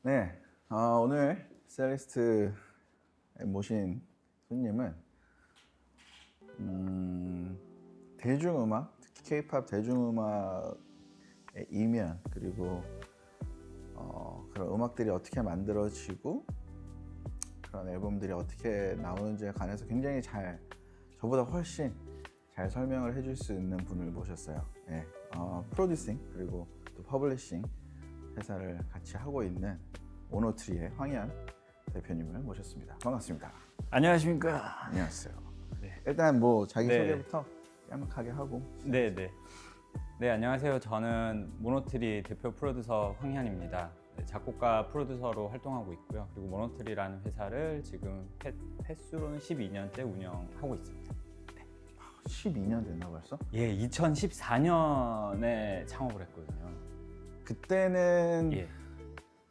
네, 오늘 셀리스트에 모신 손님은 대중음악, 특히 K-팝 대중음악의 이면 그리고 그런 음악들이 어떻게 만들어지고 그런 앨범들이 어떻게 나오는지에 관해서 굉장히 저보다 훨씬 잘 설명을 해줄 수 있는 분을 모셨어요. 네, 프로듀싱 그리고 또 퍼블리싱 회사를 같이 하고 있는 오노트리의 황희안 대표님을 모셨습니다. 반갑습니다. 안녕하십니까. 안녕하세요. 네. 일단 뭐 자기 네. 소개부터 짤막하게 하고. 네네. 네, 안녕하세요. 저는 모노트리 대표 프로듀서 황희안입니다. 네, 작곡가 프로듀서로 활동하고 있고요. 그리고 모노트리라는 회사를 지금 횟수로는 12년째 운영하고 있습니다. 12년 됐나 벌써? 예, 2014년에 창업을 했거든요. 그때는 예.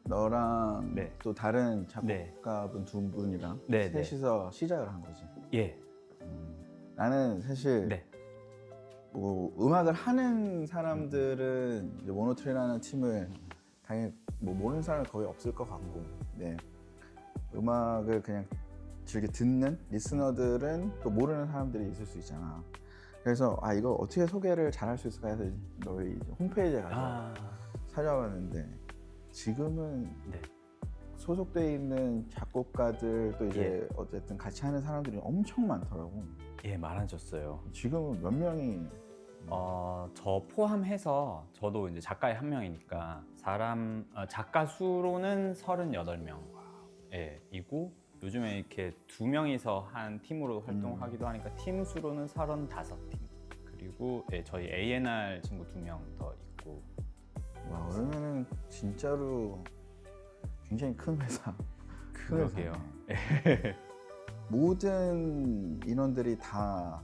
너랑 네. 또 다른 작곡가분 두 분이랑 네, 네. 셋이서 시작을 한 거지. 예. 나는 사실 네. 뭐 음악을 하는 사람들은 이제 모노트리라는 팀을 당연히 뭐 모르는 사람은 거의 없을 것 같고, 네. 음악을 그냥 즐겨 듣는 리스너들은 또 모르는 사람들이 있을 수 있잖아. 그래서 이거 어떻게 소개를 잘 할 수 있을까 해서 너희 홈페이지에 가서 찾아봤는데 지금은 네. 소속돼 있는 작곡가들 또 이제 예. 어쨌든 같이 하는 사람들이 엄청 많더라고. 예, 많아졌어요. 지금은 몇 명이? 저 포함해서 저도 이제 작가의 한 명이니까 작가 수로는 38명 이고 요즘에 이렇게 두 명이서 한 팀으로 활동하기도 하니까 팀 수로는 35팀. 그리고 저희 A&R 친구 2명 더 있고. 와, 그러면은 진짜로 굉장히 큰 회사. 큰 그러게요. 회사네. 모든 인원들이 다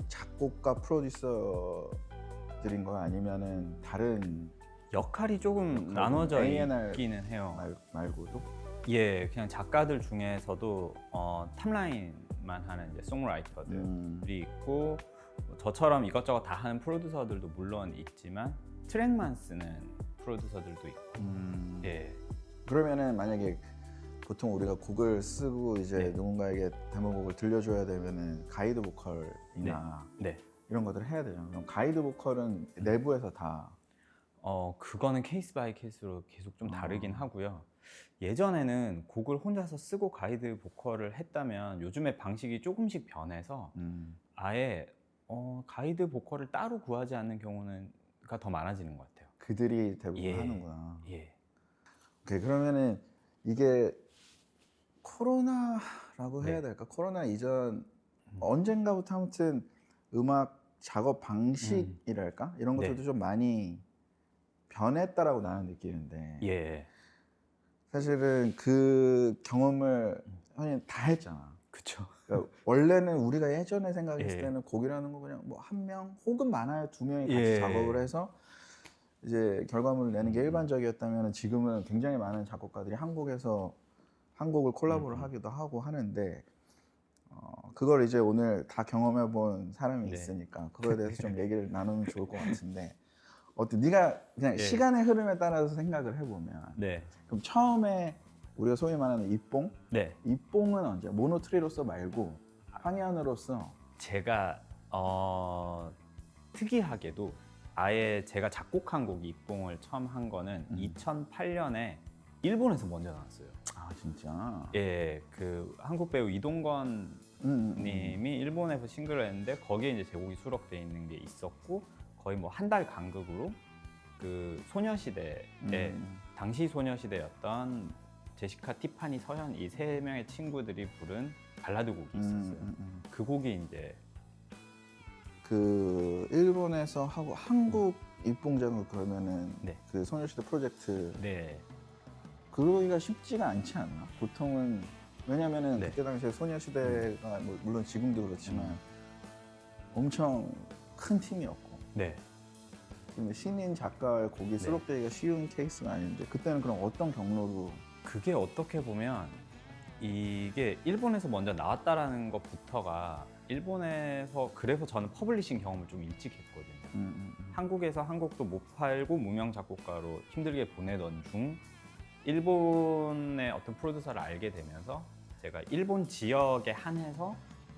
작곡가 프로듀서들인 거야? 아니면은 다른 역할이 조금 나눠져 A&R 있기는 해요. 말고도? 예, 그냥 작가들 중에서도 탑라인만 하는 이제 송라이터들이 있고 저처럼 이것저것 다 하는 프로듀서들도 물론 있지만 트랙만 쓰는 프로듀서들도 있고. 예. 그러면은 만약에 보통 우리가 곡을 쓰고 이제 네. 누군가에게 데모곡을 들려줘야 되면은 가이드 보컬이나 네. 이런 것들을 해야 되잖아. 그럼 가이드 보컬은 내부에서 다 그거는 케이스 바이 케이스로 계속 좀 다르긴 하고요. 예전에는 곡을 혼자서 쓰고 가이드 보컬을 했다면 요즘에 방식이 조금씩 변해서 아예 가이드 보컬을 따로 구하지 않는 경우가 더 많아지는 것 같아요. 그들이 대부분 예. 하는구나. 예. 오케이, 그러면은 이게 코로나라고 해야 네. 될까? 코로나 이전 언젠가부터 아무튼 음악 작업 방식이랄까? 이런 네. 것들도 좀 많이 변했다라고 나는 느끼는데 예. 사실은 그 경험을 형님 다 했잖아. 그쵸. 그러니까 원래는 우리가 예전에 생각했을 예. 때는 곡이라는 거 그냥 뭐 한 명 혹은 많아야 두 명이 같이 예. 작업을 해서 이제 결과물을 내는 게 일반적이었다면 지금은 굉장히 많은 작곡가들이 한국에서 한 곡을 콜라보를 하기도 하고 하는데 그걸 이제 오늘 다 경험해 본 사람이 네. 있으니까 그거에 대해서 좀 얘기를 나누면 좋을 것 같은데 네가 그냥 예. 시간의 흐름에 따라서 생각을 해보면 네. 그럼 처음에 우리가 소위 말하는 입봉? 네. 입봉은 언제? 모노트리로서 말고 황희안으로서 제가 특이하게도 아예 제가 작곡한 곡이 입봉을 처음 한 거는 2008년에 일본에서 먼저 나왔어요. 아 진짜? 예, 그 한국 배우 이동건 님이 일본에서 싱글을 했는데 거기에 이제 제 곡이 수록되어 있는 게 있었고 거의 뭐 한 달 간극으로 그 소녀시대의 당시 소녀시대였던 제시카, 티파니, 서현 이 세 명의 친구들이 부른 발라드 곡이 있었어요. 그 곡이 이제 그 일본에서 하고 한국 입봉작을 그러면은 네. 그 소녀시대 프로젝트 네. 그러기가 쉽지가 않지 않나? 보통은 왜냐면은 네. 그때 당시에 소녀시대가 뭐 물론 지금도 그렇지만 엄청 큰 팀이었고 네. 근데 신인 작가의 곡이 수록되기가 쉬운 케이스가 아닌데 그때는 그럼 어떤 경로로? 그게 어떻게 보면 이게 일본에서 먼저 나왔다라는 것부터가 일본에서 그래서 저는 퍼블리싱 경험을 좀 일찍 했거든요. 한국에서 한 곡도 못 팔고 무명 작곡가로 힘들게 보내던 중 일본의 어떤 프로듀서를 알게 되면서 제가 일본 지역에 한해서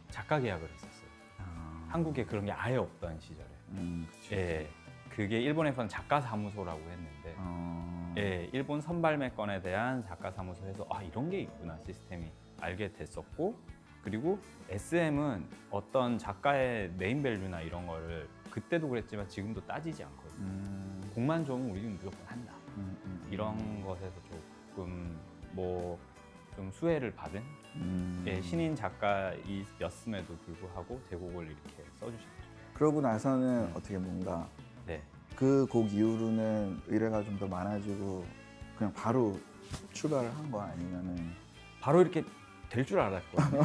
작가 계약을 했었어요. 한국에 그런 게 아예 없던 시절에. 그치. 예, 그게 일본에서는 작가 사무소라고 했는데, 예, 일본 선발매건에 대한 작가 사무소에서 아 이런 게 있구나 시스템이 알게 됐었고, 그리고 SM은 어떤 작가의 네임밸류나 이런 거를 그때도 그랬지만 지금도 따지지 않거든요. 곡만 좋으면 우리는 무조건 한다. 이런 것에서 조금 뭐 좀 수혜를 받은 예, 신인 작가였음에도 불구하고 제 곡을 이렇게 써주셨죠. 그러고 나서는 어떻게 뭔가 네. 그 곡 이후로는 의뢰가 좀 더 많아지고 그냥 바로 출발을 한 거야? 아니면은 바로 이렇게 될 줄 알았거든요.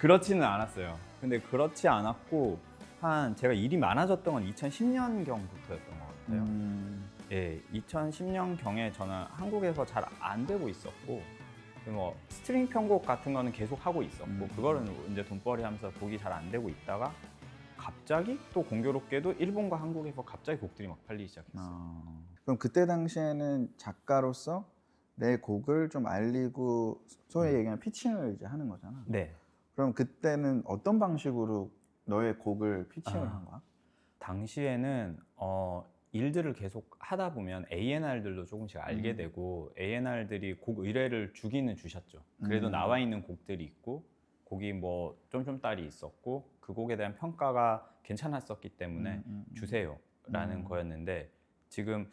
그렇지는 않았어요. 근데 그렇지 않았고 한 제가 일이 많아졌던 건 2010년경부터였던 것 같아요. 예, 2010년경에 저는 한국에서 잘 안 되고 있었고, 뭐 스트링 편곡 같은 거는 계속 하고 있었고, 그거는 이제 돈벌이 하면서 곡이 잘 안 되고 있다가 갑자기 또 공교롭게도 일본과 한국에서 갑자기 곡들이 막 팔리기 시작했어요. 그럼 그때 당시에는 작가로서 내 곡을 좀 알리고 소위 얘기하는 피칭을 이제 하는 거잖아. 네. 그럼 그때는 어떤 방식으로 너의 곡을 피칭을 한 거야? 당시에는 일들을 계속 하다 보면 A&R들도 조금씩 알게 되고 A&R들이 곡 의뢰를 주기는 주셨죠. 그래도 나와 있는 곡들이 있고 곡이 뭐 쫌쫌딸이 있었고 그 곡에 대한 평가가 괜찮았었기 때문에 주세요라는 거였는데, 지금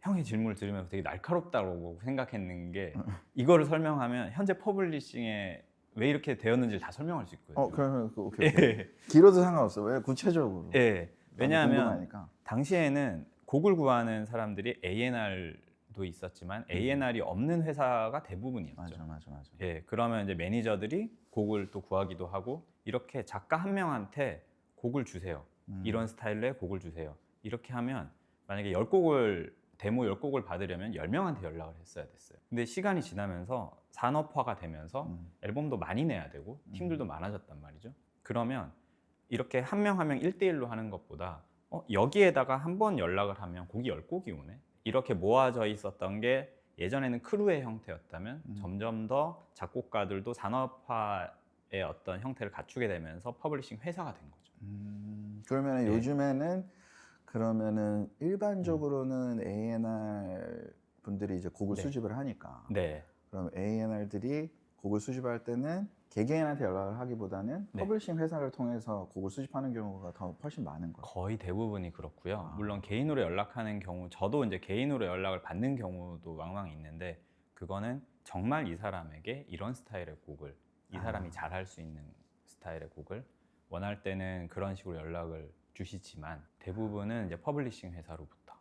형의 질문을 들으면서 되게 날카롭다고 생각했는 게 이거를 설명하면 현재 퍼블리싱에 왜 이렇게 되었는지를 다 설명할 수 있거든요. 그러면 오케이. 예. 길어도 상관없어. 왜 구체적으로? 예. 왜냐하면 궁금하니까. 당시에는 곡을 구하는 사람들이 A&R도 있었지만 A&R이 없는 회사가 대부분이었죠. 맞아. 예, 그러면 이제 매니저들이 곡을 또 구하기도 하고, 이렇게 작가 한 명한테 곡을 주세요. 이런 스타일의 곡을 주세요. 이렇게 하면 만약에 10곡을 데모 10곡을 받으려면 10명한테 연락을 했어야 됐어요. 근데 시간이 지나면서 산업화가 되면서 앨범도 많이 내야 되고 팀들도 많아졌단 말이죠. 그러면 이렇게 한 명 한 명 1대1로 하는 것보다 여기에다가 한 번 연락을 하면 곡이 10곡이 오네. 이렇게 모아져 있었던 게 예전에는 크루의 형태였다면 점점 더 작곡가들도 산업화의 어떤 형태를 갖추게 되면서 퍼블리싱 회사가 된 거죠. 그러면 네. 요즘에는 그러면은 일반적으로는 A&R 분들이 이제 곡을 네. 수집을 하니까 네. 그럼 A&R들이 곡을 수집할 때는 개개인한테 연락을 하기보다는 네. 퍼블리싱 회사를 통해서 곡을 수집하는 경우가 더 훨씬 많은 거예요. 거의 대부분이 그렇고요. 물론 개인으로 연락하는 경우, 저도 이제 개인으로 연락을 받는 경우도 왕왕 있는데, 그거는 정말 이 사람에게 이런 스타일의 곡을, 이 사람이 잘할 수 있는 스타일의 곡을 원할 때는 그런 식으로 연락을 주시지만 대부분은 이제 퍼블리싱 회사로부터.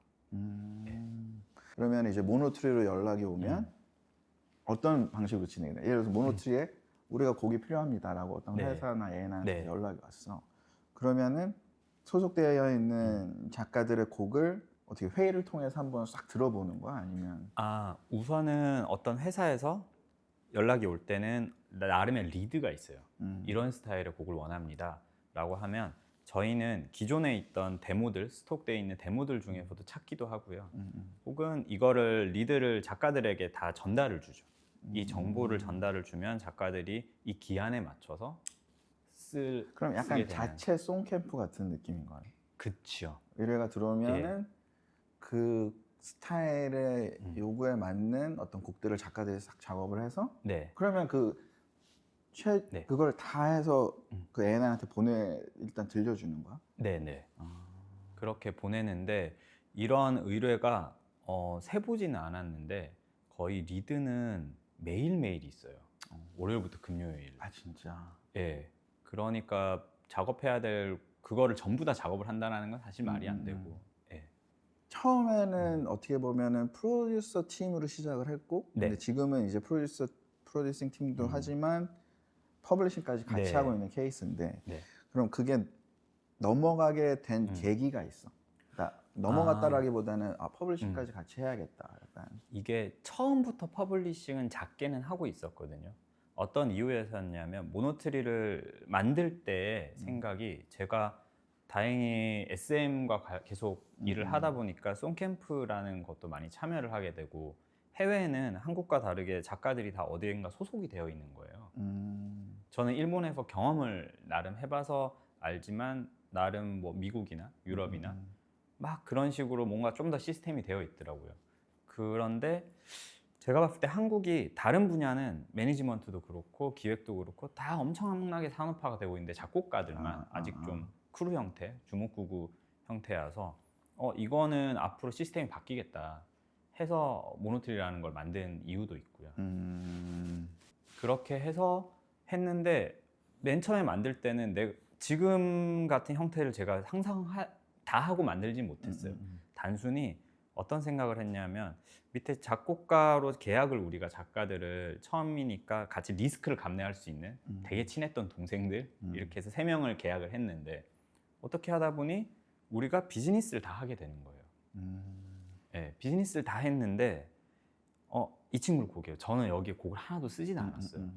그러면 이제 모노트리로 연락이 오면 어떤 방식으로 진행이 돼? 예를 들어서 모노트리에 우리가 곡이 필요합니다라고 어떤 네. 회사나 A&R한테 네. 연락이 왔어. 그러면은 소속되어 있는 작가들의 곡을 어떻게 회의를 통해서 한번 싹 들어보는 거야? 아니면 우선은 어떤 회사에서 연락이 올 때는 나름의 리드가 있어요. 이런 스타일의 곡을 원합니다 라고 하면 저희는 기존에 있던 데모들, 스톡되어 있는 데모들 중에서도 찾기도 하고요. 혹은 이거를 리드를 작가들에게 다 전달을 주죠. 이 정보를 전달을 주면 작가들이 이 기한에 맞춰서 그럼 약간 쓰게 되는. 자체 송캠프 같은 느낌인 거네. 그치요. 의뢰가 들어오면은 그 스타일의 요구에 맞는 어떤 곡들을 작가들이 싹 작업을 해서 네. 그러면 네. 그걸 다 해서 그 A&R한테 일단 들려주는 거야? 네네. 그렇게 보내는데 이런 의뢰가 세보지는 않았는데 거의 리드는 매일매일 있어요. 월요일부터 금요일. 아 진짜? 예. 그러니까 작업해야 될 그거를 전부 다 작업을 한다는 건 사실 말이 안 되고. 예. 처음에는 어떻게 보면은 프로듀서 팀으로 시작을 했고 네. 근데 지금은 이제 프로듀싱 팀도 하지만 퍼블리싱까지 같이 네. 하고 있는 케이스인데 네. 그럼 그게 넘어가게 된 계기가 있어? 그러니까 넘어갔다라기보다는 퍼블리싱까지 같이 해야겠다. 약간 이게 처음부터 퍼블리싱은 작게는 하고 있었거든요. 어떤 이유에서였냐면 모노트리를 만들 때 생각이 제가 다행히 SM과 계속 일을 하다 보니까 송캠프라는 것도 많이 참여를 하게 되고 해외에는 한국과 다르게 작가들이 다 어디인가 소속이 되어 있는 거예요. 저는 일본에서 경험을 나름 해봐서 알지만 나름 뭐 미국이나 유럽이나 막 그런 식으로 뭔가 좀 더 시스템이 되어 있더라고요. 그런데 제가 봤을 때 한국이 다른 분야는 매니지먼트도 그렇고 기획도 그렇고 다 엄청나게 산업화가 되고 있는데 작곡가들만 아직 좀 크루 형태, 주목구구 형태여서 이거는 앞으로 시스템이 바뀌겠다 해서 모노트리라는 걸 만든 이유도 있고요. 그렇게 해서 했는데 맨 처음에 만들 때는 지금 같은 형태를 제가 항상 다 하고 만들진 못했어요. 단순히 어떤 생각을 했냐면 밑에 작곡가로 계약을 우리가 작가들을 처음이니까 같이 리스크를 감내할 수 있는 되게 친했던 동생들 이렇게 해서 3명을 계약을 했는데 어떻게 하다 보니 우리가 비즈니스를 다 하게 되는 거예요. 네, 비즈니스를 다 했는데 이 친구를 곡이에요. 저는 여기에 곡을 하나도 쓰진 않았어요.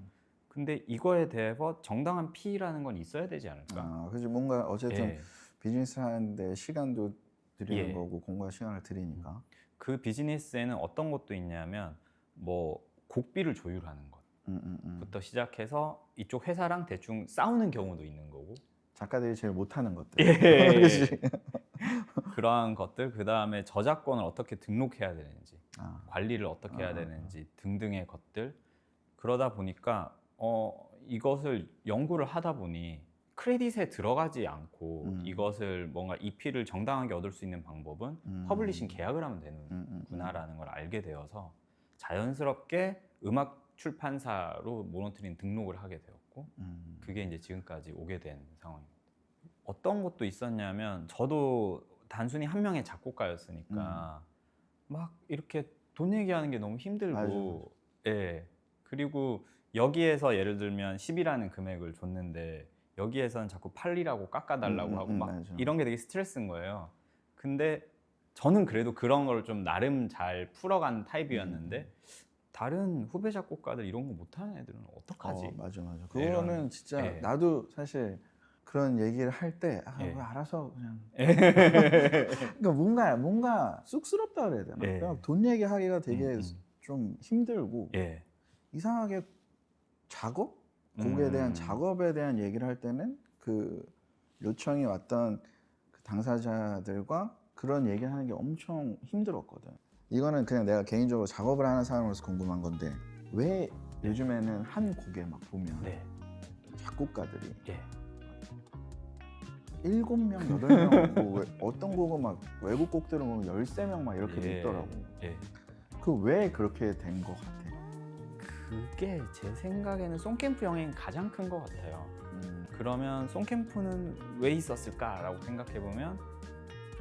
근데 이거에 대해서 정당한 피라는 건 있어야 되지 않을까? 그래서 뭔가 어쨌든 예. 비즈니스 하는데 시간도 드리는 예. 거고 공과 시간을 드리니까. 그 비즈니스에는 어떤 것도 있냐면 뭐 곡비를 조율하는 것부터 시작해서 이쪽 회사랑 대충 싸우는 경우도 있는 거고 작가들이 제일 못하는 것들. 예. 그치? 그러한 것들 그 다음에 저작권을 어떻게 등록해야 되는지 관리를 어떻게 해야 되는지 등등의 것들 그러다 보니까 이것을 연구를 하다 보니 크레딧에 들어가지 않고 이것을 뭔가 EP를 정당하게 얻을 수 있는 방법은 퍼블리싱 계약을 하면 되는구나라는 걸 알게 되어서 자연스럽게 음악 출판사로 모노트리는 등록을 하게 되었고 그게 이제 지금까지 오게 된 상황입니다. 어떤 것도 있었냐면 저도 단순히 한 명의 작곡가였으니까 막 이렇게 돈 얘기하는 게 너무 힘들고 예. 그리고 여기에서 예를 들면 10이라는 금액을 줬는데 여기에서는 자꾸 8이라고 깎아달라고 하고 막 맞아. 이런 게 되게 스트레스인 거예요. 근데 저는 그래도 그런 걸 좀 나름 잘 풀어간 타입이었는데 다른 후배 작곡가들 이런 거 못하는 애들은 어떡하지? 맞아. 그거는 진짜 예. 나도 사실 그런 얘기를 할 때 예. 왜 알아서 그냥 그러니까 뭔가 쑥스럽다 그래야 되나? 예. 그냥 돈 얘기하기가 되게 좀 힘들고 예. 이상하게 곡에 대한 작업에 대한 얘기를 할 때는 그 요청이 왔던 그 당사자들과 그런 얘기를 하는 게 엄청 힘들었거든. 이거는 그냥 내가 개인적으로 작업을 하는 사람으로서 궁금한 건데 왜 요즘에는 한 곡에 막 보면 네. 작곡가들이 예. 7명, 8명 뭐 어떤 곡은 막 외국 곡들은 보면 13명 막 이렇게 예. 있더라고. 예. 그 왜 그렇게 된 것 같아? 그게 제 생각에는 송캠프 영향이 가장 큰 것 같아요. 그러면 송캠프는 왜 있었을까라고 생각해보면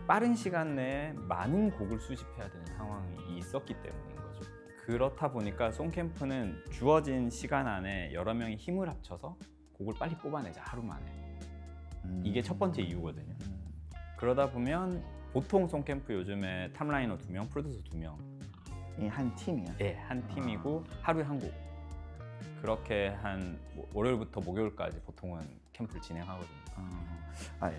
빠른 시간 내에 많은 곡을 수집해야 되는 상황이 있었기 때문인 거죠. 그렇다 보니까 송캠프는 주어진 시간 안에 여러 명이 힘을 합쳐서 곡을 빨리 뽑아내자 하루 만에. 이게 첫 번째 이유거든요. 그러다 보면 보통 송캠프 요즘에 탑라이너 2명, 프로듀서 2명 이 한 팀이야? 예, 한 팀이고 하루에 한 곡. 그렇게 한 월요일부터 목요일까지 보통은 캠프를 진행하거든요.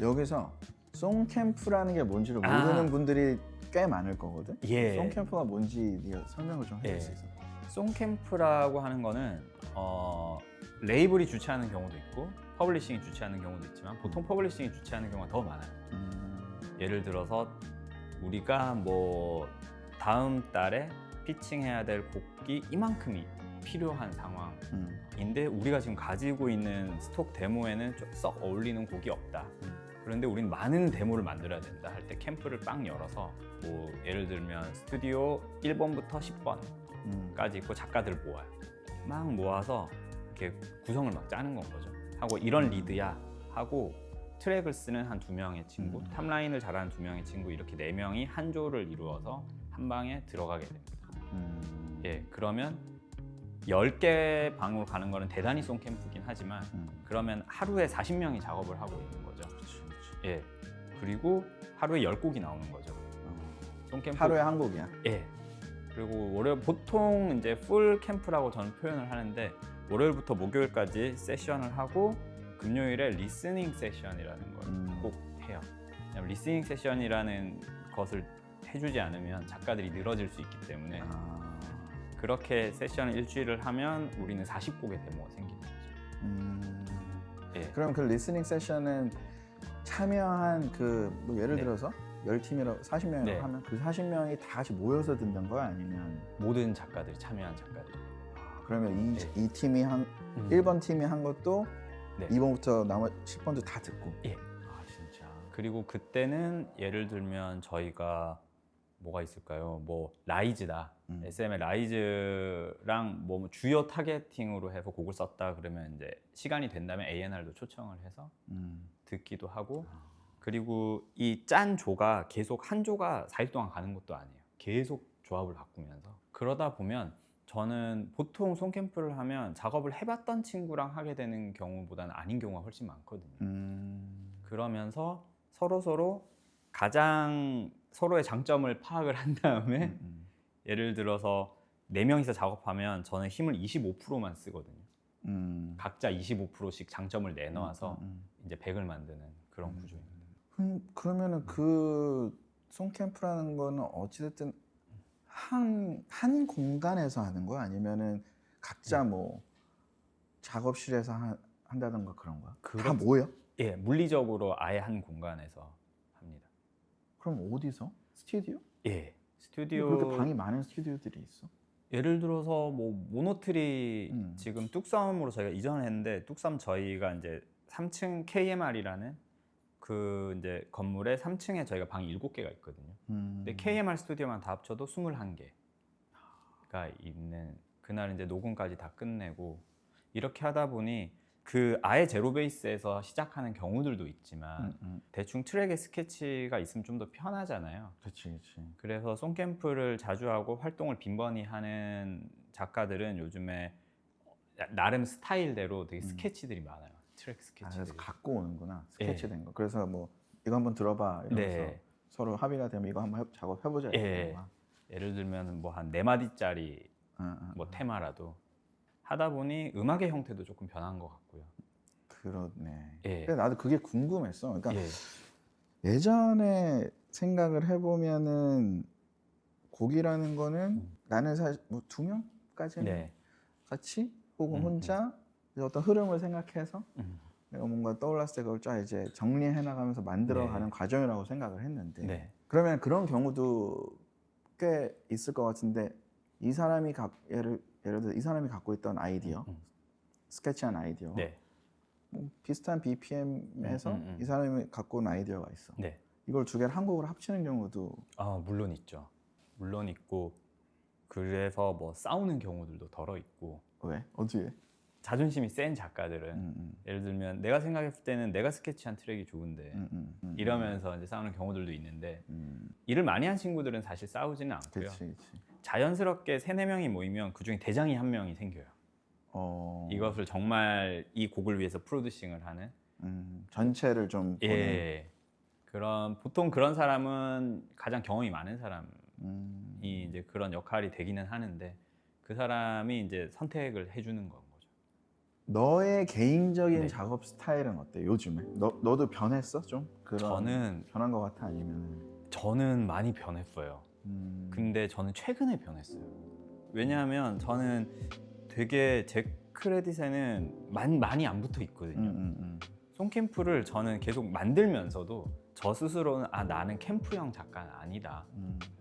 여기서 송캠프라는 게 뭔지를 모르는 분들이 꽤 많을 거거든? 예. 송캠프가 뭔지 네가 설명을 좀 해줄 수 있어? 송캠프라고 하는 거는 레이블이 주최하는 경우도 있고 퍼블리싱이 주최하는 경우도 있지만 보통 퍼블리싱이 주최하는 경우가 더 많아요. 예를 들어서 우리가 뭐 다음 달에 피칭해야 될 곡이 이만큼이 필요한 상황인데 우리가 지금 가지고 있는 스톡 데모에는 썩 어울리는 곡이 없다. 그런데 우린 많은 데모를 만들어야 된다 할 때 캠프를 빵 열어서 뭐 예를 들면 스튜디오 1번부터 10번까지 있고 작가들 모아요. 막 모아서 이렇게 구성을 막 짜는 건 거죠. 하고 이런 리드야 하고 트랙을 쓰는 한 2명의 친구, 탑라인을 잘하는 2명의 친구 이렇게 4명이 한 조를 이루어서 한 방에 들어가게 됩니다. 예, 그러면 10개 방으로 가는 거는 대단히 송캠프긴 하지만 그러면 하루에 40명이 작업을 하고 있는 거죠. 예, 그리고 하루에 10곡이 나오는 거죠. 송캠프 하루에 한 곡이야? 예. 그리고 월요일 보통 이제 풀 캠프라고 저는 표현을 하는데 월요일부터 목요일까지 세션을 하고 금요일에 리스닝 세션이라는 걸 꼭 해요. 리스닝 세션이라는 것을 해주지 않으면 작가들이 늘어질 수 있기 때문에 그렇게 세션을 일주일을 하면 우리는 40곡의 데모가 생기는 거죠. 예. 그럼 그 리스닝 세션은 참여한 뭐 예를 네. 들어서 10팀이라고 40명이라고 네. 하면 그 40명이 다 같이 모여서 듣는 거야? 아니면 모든 작가들이 참여한 작가들. 그러면 네. 이 팀이 1번 팀이 한 것도 네. 2번부터 나머지 10번도 다 듣고. 예. 진짜. 그리고 그때는 예를 들면 저희가 뭐가 있을까요? 뭐 라이즈다. SM의 라이즈랑 뭐 주요 타겟팅으로 해서 곡을 썼다 그러면 이제 시간이 된다면 A&R도 초청을 해서 듣기도 하고 그리고 이 짠 조가 계속 한 조가 4일 동안 가는 것도 아니에요. 계속 조합을 바꾸면서 그러다 보면 저는 보통 송캠프를 하면 작업을 해봤던 친구랑 하게 되는 경우보다는 아닌 경우가 훨씬 많거든요. 그러면서 서로 가장 서로의 장점을 파악을 한 다음에 예를 들어서 4명이서 작업하면 저는 힘을 25%만 쓰거든요. 각자 25%씩 장점을 내놔서 이제 100을 만드는 그런 구조입니다. 그러면은 그 송캠프라는 거는 어찌됐든 한 공간에서 하는 거야? 아니면은 각자 뭐 작업실에서 한다던가 그런 거야? 다 모여? 예, 물리적으로 아예 한 공간에서 합니다. 그럼 어디서? 스튜디오? 예, 스튜디오. 그렇게 방이 많은 스튜디오들이 있어? 예를 들어서 뭐 모노트리 지금 뚝섬으로 저희가 이전을 했는데 뚝섬 저희가 이제 3층 KMR이라는 그 이제 건물에 3층에 저희가 방이 7개가 있거든요. 근데 KMR 스튜디오만 다 합쳐도 21개가 있는 그날 이제 녹음까지 다 끝내고 이렇게 하다 보니 그 아예 제로 베이스에서 시작하는 경우들도 있지만 대충 트랙에 스케치가 있으면 좀 더 편하잖아요. 그렇지. 그래서 송캠프를 자주 하고 활동을 빈번히 하는 작가들은 요즘에 나름 스타일대로 되게 스케치들이 많아요. 트랙 스케치들이. 그래서 갖고 오는구나. 스케치된 거. 그래서 뭐 이거 한번 들어봐 이러면서 네. 서로 합의가 되면 이거 한번 작업해보자. 예. 예를 들면 뭐 한 4마디짜리 뭐 테마라도 하다 보니 음악의 형태도 조금 변한 것 같고요. 그렇네. 예. 근데 나도 그게 궁금했어. 그러니까 예. 예전에 생각을 해보면은 곡이라는 거는 나는 사실 뭐 2명까지는 네. 같이 혹은 혼자 이제 어떤 흐름을 생각해서 내가 뭔가 떠올랐을 때 그걸 쫙 이제 정리해 나가면서 만들어가는 네. 과정이라고 생각을 했는데 네. 그러면 그런 경우도 꽤 있을 것 같은데 이 사람이 예를 들어 이 사람이 갖고 있던 아이디어 스케치한 아이디어 네. 뭐 비슷한 BPM에서 이 사람이 갖고 온 아이디어가 있어. 네. 이걸 두 개를 한 곡으로 합치는 경우도 물론 있죠. 물론 있고 그래서 뭐 싸우는 경우들도 덜어 있고. 왜? 어디에? 자존심이 센 작가들은 예를 들면 내가 생각했을 때는 내가 스케치한 트랙이 좋은데 이러면서 이제 싸우는 경우들도 있는데 일을 많이 한 친구들은 사실 싸우지는 않고요. 그치. 자연스럽게 3-4명이 모이면 그중에 대장이 1명이 생겨요. 이것을 정말 이 곡을 위해서 프로듀싱을 하는 전체를 좀 보는. 예. 보통 그런 사람은 가장 경험이 많은 사람이 이제 그런 역할이 되기는 하는데 그 사람이 이제 선택을 해주는 건 거죠. 너의 개인적인 네. 작업 스타일은 어때? 요즘에 너도 변했어 좀? 저는 변한 것 같아 아니면? 저는 많이 변했어요. 근데 저는 최근에 변했어요. 왜냐하면 저는 되게 제 크레딧에는 많이 안 붙어 있거든요. 송캠프를 저는 계속 만들면서도 저 스스로는 나는 캠프형 작가는 아니다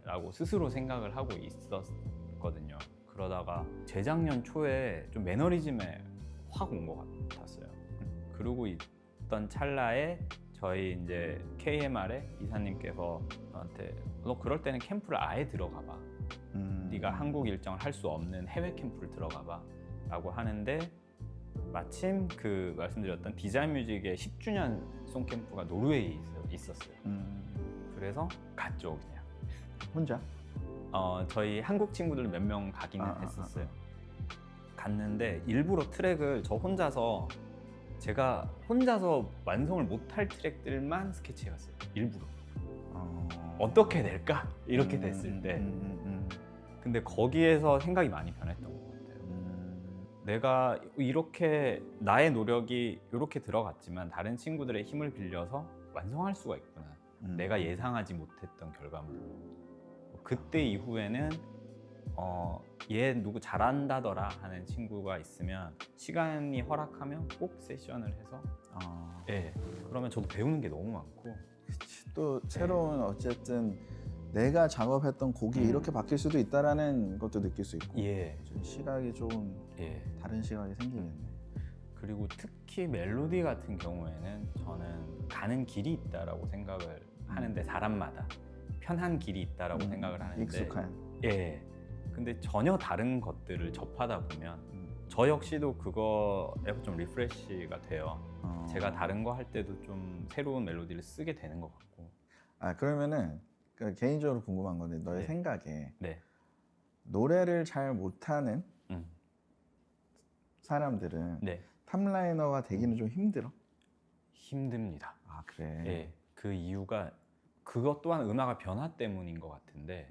라고 스스로 생각을 하고 있었거든요. 그러다가 재작년 초에 좀 매너리즘에 확 온 것 같았어요. 그러고 있던 찰나에 저희 이제 KMR의 이사님께서 저한테 너 그럴 때는 캠프를 아예 들어가 봐. 네가 한국 일정을 할 수 없는 해외 캠프를 들어가 봐 라고 하는데 마침 그 말씀드렸던 디자인 뮤직의 10주년 송캠프가 노르웨이에 있었어요. 그래서 갔죠 그냥. 혼자? 저희 한국 친구들 몇 명 가기는 했었어요. 갔는데 일부러 트랙을 제가 혼자서 완성을 못할 트랙들만 스케치해갔어요. 일부러. 어떻게 될까? 이렇게 됐을 때. 근데 거기에서 생각이 많이 변했던 것 같아요. 내가 이렇게 나의 노력이 이렇게 들어갔지만 다른 친구들의 힘을 빌려서 완성할 수가 있구나. 내가 예상하지 못했던 결과물. 그때 이후에는 얘 누구 잘한다더라 하는 친구가 있으면 시간이 허락하면 꼭 세션을 해서 예, 그러면 저도 배우는 게 너무 많고 또 새로운 어쨌든 내가 작업했던 곡이 이렇게 바뀔 수도 있다라는 것도 느낄 수 있고 예, 좀 시각이 좀 예. 다른 시각이 생기겠네. 그리고 특히 멜로디 같은 경우에는 저는 가는 길이 있다라고 생각을 하는데 사람마다 편한 길이 있다라고 생각을 하는데 익숙한. 예. 근데 전혀 다른 것들을 접하다 보면 저 역시도 그거에 좀 리프레시가 돼요. 제가 다른 거 할 때도 좀 새로운 멜로디를 쓰게 되는 것 같고. 그러면은 그 개인적으로 궁금한 건데 너의 네. 생각에 네. 노래를 잘 못하는 사람들은 네. 탑라이너가 되기는 좀 힘들어? 힘듭니다. 그래. 예. 그 이유가 그것 또한 음악의 변화 때문인 것 같은데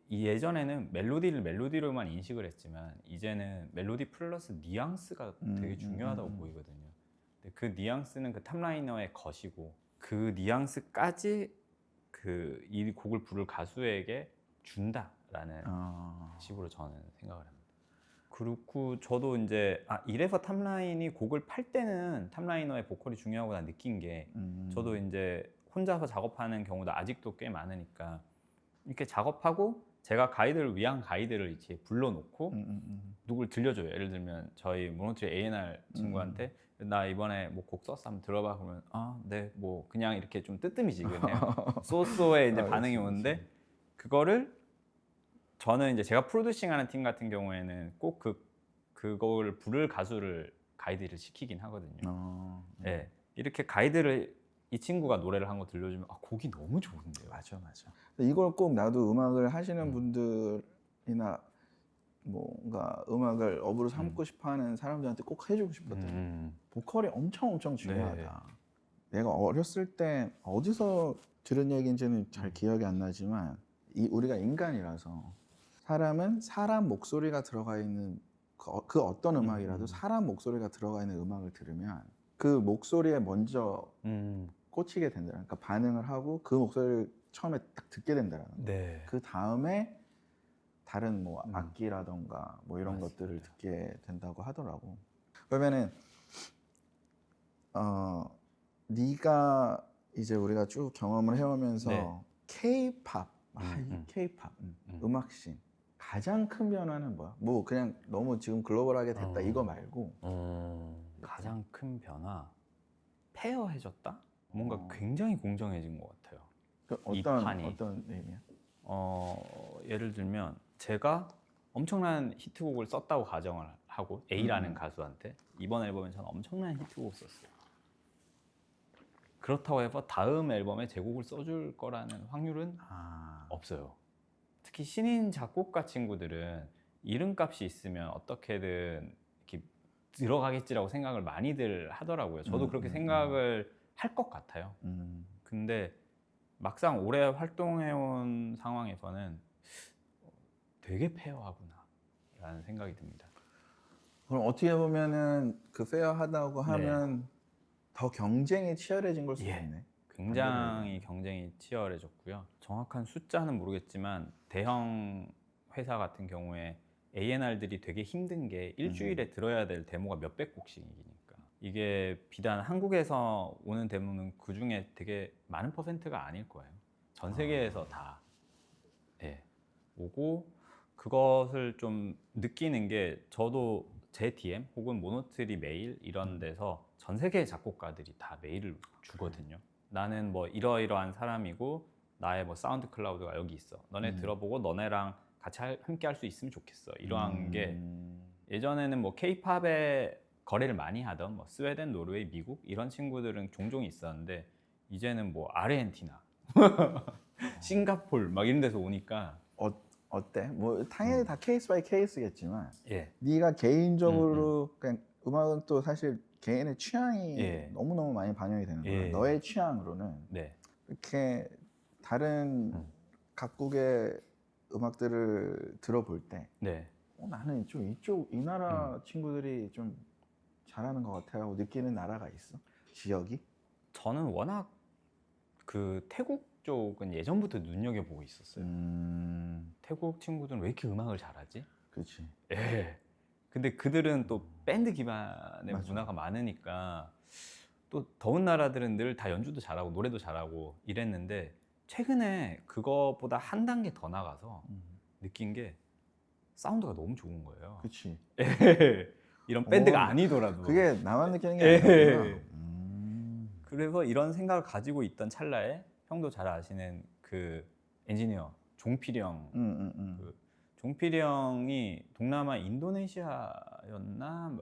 이 예전에는 멜로디를 멜로디로만 인식을 했지만 이제는 멜로디 플러스 뉘앙스가 되게 중요하다고 보이거든요. 근데 그 뉘앙스는 그 탑라이너의 것이고 그 뉘앙스까지 그 이 곡을 부를 가수에게 준다라는 식으로 저는 생각을 합니다. 그렇고 저도 이제 이래서 탑라인이 곡을 팔 때는 탑라이너의 보컬이 중요하구나 느낀 게 저도 이제 혼자서 작업하는 경우도 아직도 꽤 많으니까 이렇게 작업하고 제가 가이드를 위한 가이드를 이제 불러놓고 누굴 들려줘요. 예를 들면 저희 모노트리 A&R 친구한테 나 이번에 뭐 곡 썼어 한번 들어봐 그러면 네 뭐 그냥 이렇게 좀 뜨뜨미지근해요. 쏘쏘의 이제 반응이 오는데 그거를 저는 이제 제가 프로듀싱하는 팀 같은 경우에는 꼭 그걸 부를 가수를 가이드를 시키긴 하거든요. 네, 이렇게 가이드를 이 친구가 노래를 한 거 들려주면 곡이 너무 좋은데요. 맞아. 이걸 꼭 나도 음악을 하시는 분들이나 뭔가 음악을 업으로 삼고 싶어하는 사람들한테 꼭 해주고 싶거든. 보컬이 엄청 중요하다. 네. 내가 어렸을 때 어디서 들은 얘기인지는 잘 기억이 안 나지만 우리가 인간이라서 사람은 사람 목소리가 들어가 있는 그 어떤 음악이라도 사람 목소리가 들어가 있는 음악을 들으면 그 목소리에 먼저 꽂히게 된다. 그러니까 반응을 하고 그 목소리를 처음에 딱 듣게 된다는 거. 네. 그 다음에 다른 뭐 악기라던가 뭐 이런 맞습니다. 것들을 듣게 된다고 하더라고. 그러면은 네가 이제 우리가 쭉 경험을 해오면서 네. K-팝, K-팝 음악씬 가장 큰 변화는 뭐야? 뭐 그냥 너무 지금 글로벌하게 됐다 이거 말고 가장 큰 변화 페어해졌다? 뭔가 굉장히 공정해진 것 같아요. 그 이 판이. 어떤 의미야? 예를 들면 제가 엄청난 히트곡을 썼다고 가정을 하고 A라는 가수한테 이번 앨범에 저는 엄청난 히트곡 썼어요. 그렇다고 해서 다음 앨범에 제 곡을 써줄 거라는 확률은 없어요. 특히 신인 작곡가 친구들은 이름값이 있으면 어떻게든 이렇게 들어가겠지라고 생각을 많이들 하더라고요. 저도 그렇게 생각을 할 것 같아요. 근데 막상 오래 활동해온 상황에서는 되게 페어하구나 라는 생각이 듭니다. 그럼 어떻게 보면은 그 페어하다고 하면 더 경쟁이 치열해진 걸 수도 있네. 굉장히 경쟁이 치열해졌고요. 정확한 숫자는 모르겠지만 대형 회사 같은 경우에 A&R들이 되게 힘든 게 일주일에 들어야 될 데모가 몇백 곡씩이니까 이게 비단 한국에서 오는 데모는 그 중에 되게 많은 퍼센트가 아닐 거예요. 전 세계에서 다 오고 그것을 좀 느끼는 게 저도 제 DM 혹은 모노트리 메일 이런 데서 전 세계의 작곡가들이 다 메일을 주거든요. 나는 뭐 이러이러한 사람이고 나의 뭐 사운드 클라우드가 여기 있어. 너네 들어보고 너네랑 같이 함께 할 수 있으면 좋겠어. 이러한 게 예전에는 뭐 K-팝에 거래를 많이 하던 뭐 스웨덴, 노르웨이, 미국 이런 친구들은 종종 있었는데 이제는 뭐 아르헨티나, 싱가폴 막 이런 데서 오니까 어때? 뭐 당연히 다 케이스 바이 케이스겠지만 예. 네가 개인적으로 그냥 음악은 또 사실 개인의 취향이 예. 너무너무 많이 반영이 되는 거야. 예. 너의 취향으로는 네. 이렇게 다른 각국의 음악들을 들어볼 때 네. 나는 좀 이 나라 친구들이 좀 잘하는 것 같아요 느끼는 나라가 있어? 지역이? 저는 워낙 그 태국 쪽은 예전부터 눈여겨보고 있었어요. 태국 친구들은 왜 이렇게 음악을 잘하지? 그렇지. 예. 근데 그들은 또 밴드 기반의 맞아. 문화가 많으니까 또 더운 나라들은 늘 다 연주도 잘하고 노래도 잘하고 이랬는데 최근에 그거보다 한 단계 더 나가서 느낀 게 사운드가 너무 좋은 거예요. 그렇지. 예. 이런 밴드가 어, 아니더라도. 그게 나만 느끼는 게 예. 아니구나. 그래서 이런 생각을 가지고 있던 찰나에 형도 잘 아시는 그 엔지니어 종필형 그 종필형이 동남아 인도네시아였나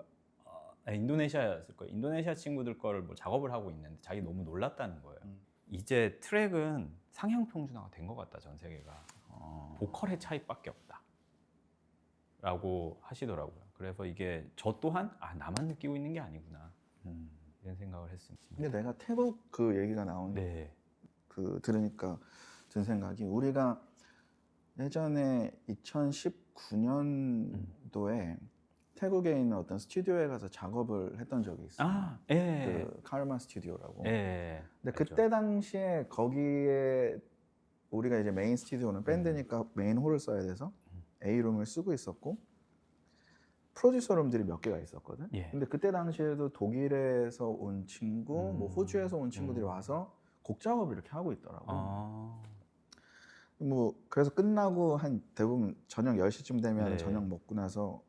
인도네시아였을 거예요. 인도네시아 친구들 거를 뭐 작업을 하고 있는데 자기 너무 놀랐다는 거예요. 이제 트랙은 상향 평준화가 된 것 같다 전 세계가. 보컬의 차이밖에 없다라고 하시더라고요. 그래서 이게 저 또한 나만 느끼고 있는 게 아니구나 이런 생각을 했습니다. 근데 내가 태국 그 얘기가 나온 네. 그 들으니까 든 생각이 우리가 예전에 2019년도에 태국에 있는 어떤 스튜디오에 가서 작업을 했던 적이 있어요. 예. 그 카르마 스튜디오라고. 예. 근데 알죠. 그때 당시에 거기에 우리가 이제 메인 스튜디오는 밴드니까 메인 홀을 써야 돼서 A룸을 쓰고 있었고 프로듀서룸들이 몇 개가 있었거든. 예. 근데 그때 당시에도 독일에서 온 친구, 뭐 호주에서 온 친구들이 와서 곡 작업을 이렇게 하고 있더라고. 뭐 그래서 끝나고 한 대부분 저녁 10시쯤 되면 네. 저녁 먹고 나서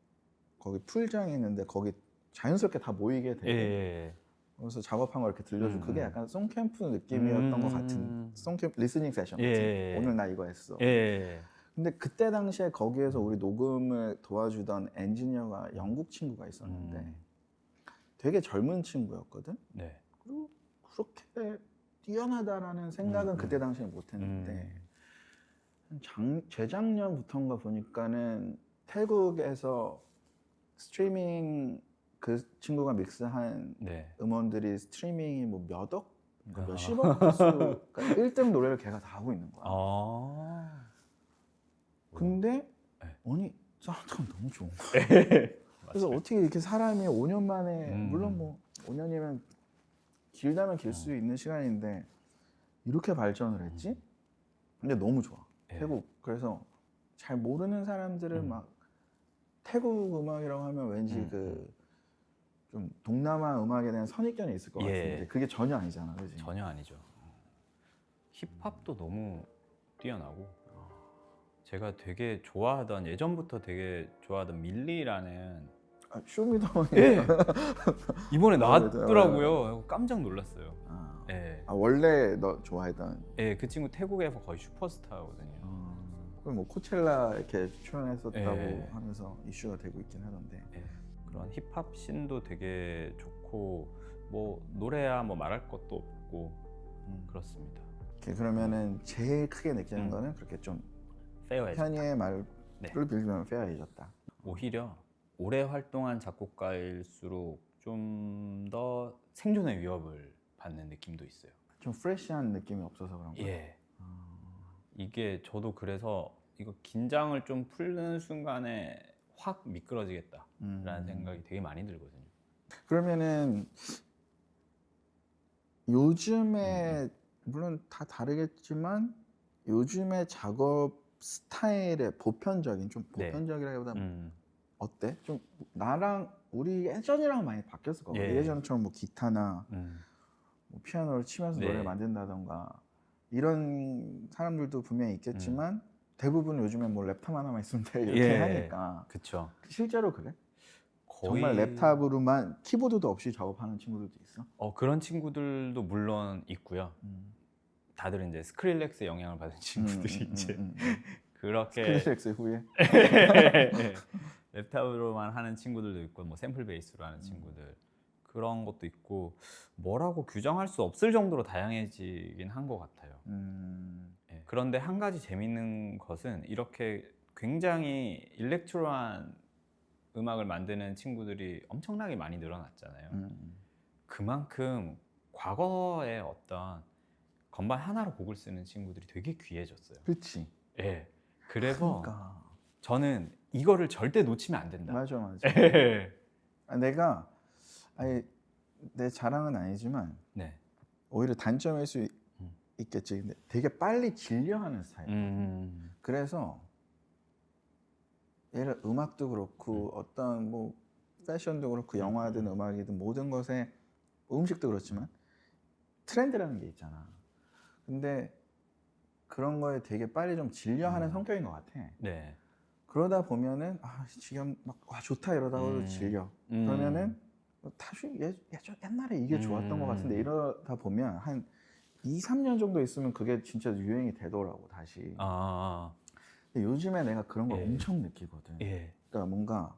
거기 풀장이 있는데 거기 자연스럽게 다 모이게 되고 예. 그래서 작업한 걸 이렇게 들려주고 그게 약간 송캠프 느낌이었던 것 같은 송캠프 리스닝 세션 같은 예. 오늘 나 이거 했어. 예. 근데 그때 당시에 거기에서 우리 녹음을 도와주던 엔지니어가 영국 친구가 있었는데 되게 젊은 친구였거든. 네. 그리고 그렇게 뛰어나다라는 생각은 그때 당시에 못했는데 재작년부터인가 보니까는 태국에서 스트리밍 그 친구가 믹스한 네. 음원들이 스트리밍이 뭐 몇 억, 몇십억 수, 그러니까 1등 노래를 걔가 다 하고 있는 거야. 근데 네. 아니 사운드가 너무 좋은 거야. 그래서 어떻게 이렇게 사람이 5년 만에 물론 뭐 5년이면 길다면 길 수 있는 시간인데 이렇게 발전을 했지? 근데 너무 좋아. 네. 태국. 그래서 잘 모르는 사람들은 막 태국 음악이라고 하면 왠지 그 좀 동남아 음악에 대한 선입견이 있을 것 예. 같은데 그게 전혀 아니잖아, 그지? 전혀 아니죠. 힙합도 너무 뛰어나고 제가 되게 좋아하던 예전부터 되게 좋아하던 밀리라는 쇼미더머니. 예. 이번에 나왔더라고요. 깜짝 놀랐어요. 예. 원래 너 좋아했던. 예, 그 친구 태국에서 거의 슈퍼스타거든요. 그럼 뭐 코첼라 이렇게 출연했었다고 예. 하면서 이슈가 되고 있긴 하던데. 예. 그런 힙합 씬도 되게 좋고 뭐 노래야 뭐 말할 것도 없고 그렇습니다. 그러면은 제일 크게 느끼는 거는 그렇게 좀 페어해졌다. 현이의 말을 네. 빌리면 페어해졌다. 오히려 오래 활동한 작곡가일수록 좀 더 생존의 위협을 받는 느낌도 있어요. 좀 프레시한 느낌이 없어서 그런 거야. 예. 이게 저도 그래서 이거 긴장을 좀 풀는 순간에 확 미끄러지겠다라는 생각이 되게 많이 들거든요. 그러면은 요즘에 물론 다 다르겠지만 요즘에 작업 스타일의 보편적인 좀 네. 보편적이라기보다 어때? 좀 나랑 우리 예전이랑 많이 바뀌었을 거고 예. 예전처럼 뭐 기타나 뭐 피아노를 치면서 네. 노래를 만든다던가 이런 사람들도 분명히 있겠지만 대부분 요즘에 뭐 랩탑 하나만 있으면 돼 이렇게 예. 하니까 그쵸. 실제로 그래? 거의 정말 랩탑으로만 키보드도 없이 작업하는 친구들도 있어? 그런 친구들도 물론 있고요. 다들 이제 스크릴렉스의 영향을 받은 친구들이 이제 그렇게 스크릴렉스 후에 랩탑으로만 하는 친구들도 있고 뭐 샘플 베이스로 하는 친구들 그런 것도 있고 뭐라고 규정할 수 없을 정도로 다양해지긴 한 것 같아요. 예. 그런데 한 가지 재밌는 것은 이렇게 굉장히 일렉트로한 음악을 만드는 친구들이 엄청나게 많이 늘어났잖아요. 그만큼 과거의 어떤 건반 하나로 곡을 쓰는 친구들이 되게 귀해졌어요. 그렇지. 예. 그래서 그러니까. 저는 이거를 절대 놓치면 안 된다. 맞아. 예. 내가 아니 내 자랑은 아니지만 네. 오히려 단점일 수 있겠지. 근데 되게 빨리 질려하는 스타일. 그래서 예를 음악도 그렇고 어떤 뭐 패션도 그렇고 영화든 음악이든 모든 것에 음식도 그렇지만 트렌드라는 게 있잖아. 근데 그런 거에 되게 빨리 좀 질려하는 성격인 것 같아. 네. 그러다 보면은 지금 막 와 좋다 이러다가도 질려. 그러면은 다시 옛날에 이게 좋았던 것 같은데 이러다 보면 한 2, 3년 정도 있으면 그게 진짜 유행이 되더라고 다시. 근데 요즘에 내가 그런 걸 예. 엄청 느끼거든. 예. 그러니까 뭔가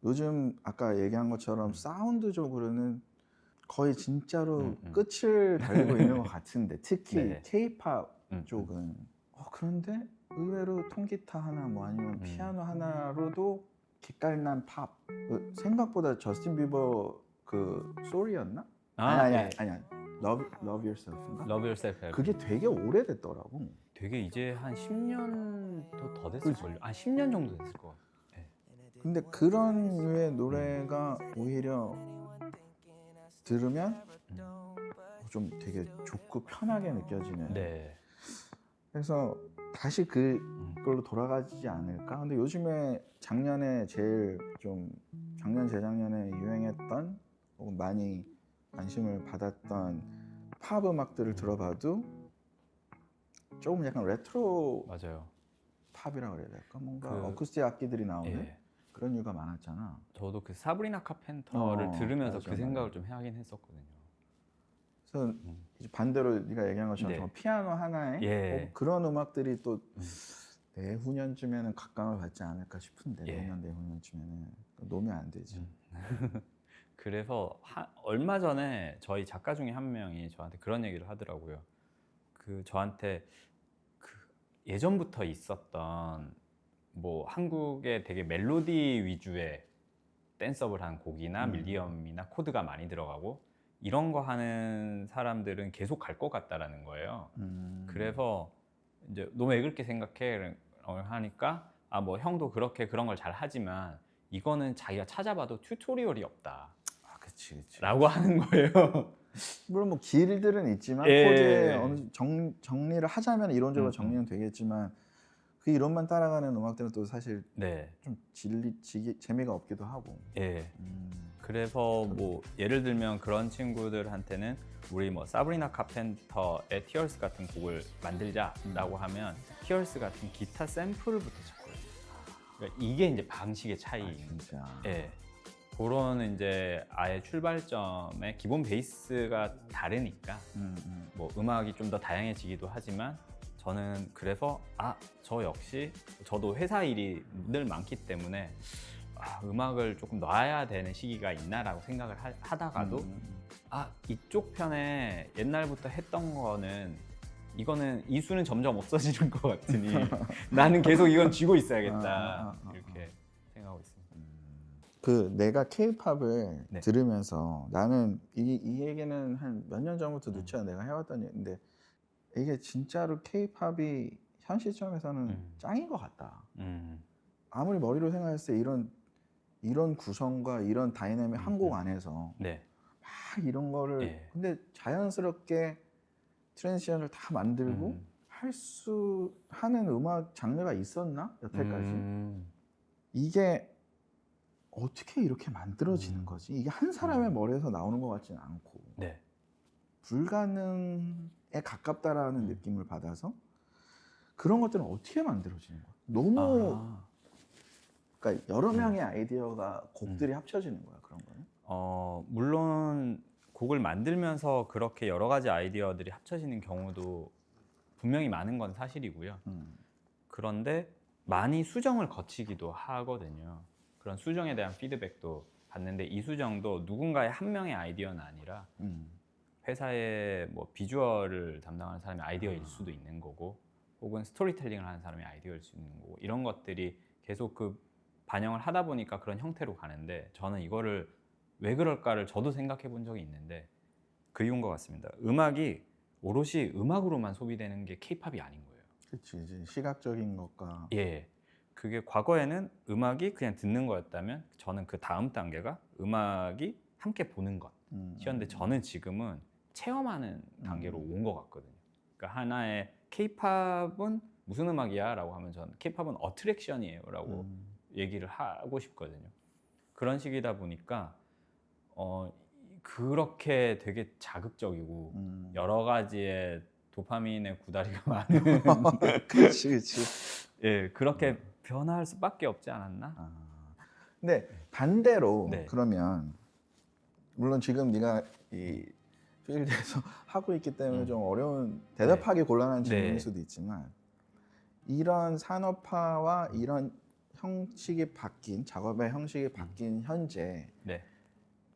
요즘 아까 얘기한 것처럼 사운드적으로는 거의 진짜로 끝을 달리고 있는 것 같은데 특히 네. K-pop 쪽은 그런데 의외로 통기타 하나 뭐 아니면 피아노 하나로도 기깔난 팝 생각보다 저스틴 비버 그 Sorry였나? 아니야 Love Yourself인가? Love Yourself. 그게 되게 오래됐더라고. 되게 이제 한 10년도 더 됐을걸요. 10년 정도 됐을 것 같아요. 네. 근데 그런 류의 노래가 오히려 들으면 좀 되게 좋고 편하게 느껴지는. 네. 그래서 다시 그걸로 돌아가지 않을까? 근데 요즘에 작년에 제일 좀 작년 재작년에 유행했던 혹은 많이 관심을 받았던 팝 음악들을 들어봐도 조금 약간 레트로 맞아요. 팝이라고 그래야 될까? 뭔가 그- 어쿠스틱 악기들이 나오는 예. 그런 류가 많았잖아. 저도 그 사브리나 카펜터를 들으면서 맞아, 그 생각을 맞아. 좀 하긴 했었거든요. 그래서 이제 반대로 네가 얘기한 것처럼 네. 정말 피아노 하나에 예. 그런 음악들이 또 내후년쯤에는 각광을 받지 않을까 싶은데 예. 내년 내후년쯤에는 놓으면 안 되지. 그래서 얼마 전에 저희 작가 중에 한 명이 저한테 그런 얘기를 하더라고요. 그 저한테 그 예전부터 있었던 뭐 한국의 되게 멜로디 위주의 댄스업을 한 곡이나 밀리엄이나 코드가 많이 들어가고 이런 거 하는 사람들은 계속 갈 것 같다라는 거예요. 그래서 이제 너 왜 그렇게 생각해? 하니까 뭐 형도 그렇게 그런 걸 잘 하지만 이거는 자기가 찾아봐도 튜토리얼이 없다. 그치. 라고 하는 거예요. 물론 뭐 길들은 있지만 예. 코드에 어느 정리를 하자면 이론적으로 정리는 되겠지만 그 이론만 따라가는 음악들은 또 사실 네. 좀 재미가 없기도 하고. 예. 그래서 뭐 예를 들면 그런 친구들한테는 우리 뭐 사브리나 카펜터의 티얼스 같은 곡을 만들자라고 하면 티얼스 같은 기타 샘플부터 찾고요. 그러니까 이게 이제 방식의 차이인 진짜. 예. 그런 이제 아예 출발점의 기본 베이스가 다르니까 뭐 음악이 좀 더 다양해지기도 하지만 저는 그래서 저 역시 저도 회사 일이 늘 많기 때문에 음악을 조금 놔야 되는 시기가 있나라고 생각을 하다가도 이쪽 편에 옛날부터 했던 거는 이거는 이수는 점점 없어지는 것 같으니 나는 계속 이건 쥐고 있어야겠다 이렇게 생각하고 있습니다. 그 내가 K-팝을 네. 들으면서 나는 이 얘기는 한 몇 년 전부터 누차 내가 해왔던 얘기인데 이게 진짜로 K-팝이 현 시점에서는 짱인 것 같다. 아무리 머리로 생각했을 때 이런 구성과 이런 다이내믹 한 곡 안에서 네. 막 이런 거를 예. 근데 자연스럽게 트랜지션을 다 만들고 할 수 하는 음악 장르가 있었나 여태까지? 이게 어떻게 이렇게 만들어지는 거지? 이게 한 사람의 머리에서 나오는 것 같지는 않고 네. 불가능에 가깝다라는 느낌을 받아서 그런 것들은 어떻게 만들어지는 거야? 너무 그러니까 여러 명의 아이디어가 곡들이 합쳐지는 거야 그런 거는? 물론 곡을 만들면서 그렇게 여러 가지 아이디어들이 합쳐지는 경우도 분명히 많은 건 사실이고요. 그런데 많이 수정을 거치기도 하거든요. 그런 수정에 대한 피드백도 받는데 이 수정도 누군가의 한 명의 아이디어는 아니라 회사의 뭐 비주얼을 담당하는 사람의 아이디어일 수도 있는 거고 혹은 스토리텔링을 하는 사람의 아이디어일 수 있는 거고 이런 것들이 계속 그 반영을 하다 보니까 그런 형태로 가는데 저는 이거를 왜 그럴까를 저도 생각해 본 적이 있는데 그 이유인 것 같습니다. 음악이 오롯이 음악으로만 소비되는 게 K-팝이 아닌 거예요. 그렇지 이제 시각적인 것과 예, 그게 과거에는 음악이 그냥 듣는 거였다면 저는 그 다음 단계가 음악이 함께 보는 것이었는데 저는 지금은 체험하는 단계로 온 것 같거든요. 그러니까 하나의 K-팝은 무슨 음악이야라고 하면 저는 K-팝은 어트랙션이에요라고 얘기를 하고 싶거든요. 그런 식이다 보니까 그렇게 되게 자극적이고 여러 가지의 도파민의 구다리가 많은 그렇지. 예, 그렇게 변화할 수밖에 없지 않았나? 근데 반대로 네. 그러면 물론 지금 네가 이 필드에서 하고 있기 때문에 좀 어려운 대답하기 곤란한 질문일 네. 수도 있지만 이런 산업화와 이런 형식이 바뀐 작업의 형식이 바뀐 현재 네.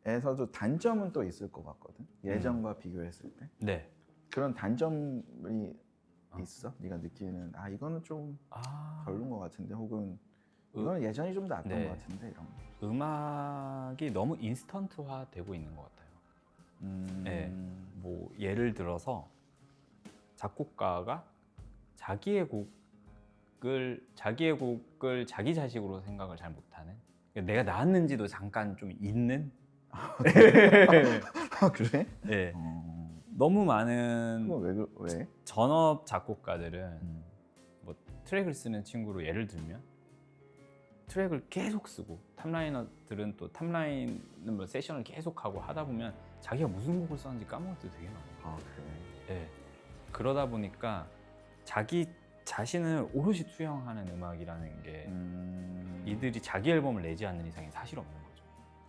에서도 단점은 또 있을 것 같거든. 예전과 비교했을 때 네. 그런 단점이 있어? 네가 느끼는 이거는 좀 아, 별론 것 같은데 혹은 이거는 예전이 좀 낫던 네. 것 같은데 이런 거. 음악이 너무 인스턴트화 되고 있는 것 같아요. 네. 뭐 예를 들어서 작곡가가 자기의 곡을 자기 자식으로 생각을 잘 못하는, 그러니까 내가 나왔는지도 잠깐 좀 잊는. 그래? 네. 너무 많은 그거 왜? 전업 작곡가들은 뭐 트랙을 쓰는 친구로 예를 들면 트랙을 계속 쓰고 탑라이너들은 또 탑라인 뭐 세션을 계속 하고 하다 보면 자기가 무슨 곡을 썼는지 까먹을 때 되게 많아요. 그래. 네. 그러다 보니까 자기 자신을 오롯이 투영하는 음악이라는 게 이들이 자기 앨범을 내지 않는 이상은 사실 없는 거죠.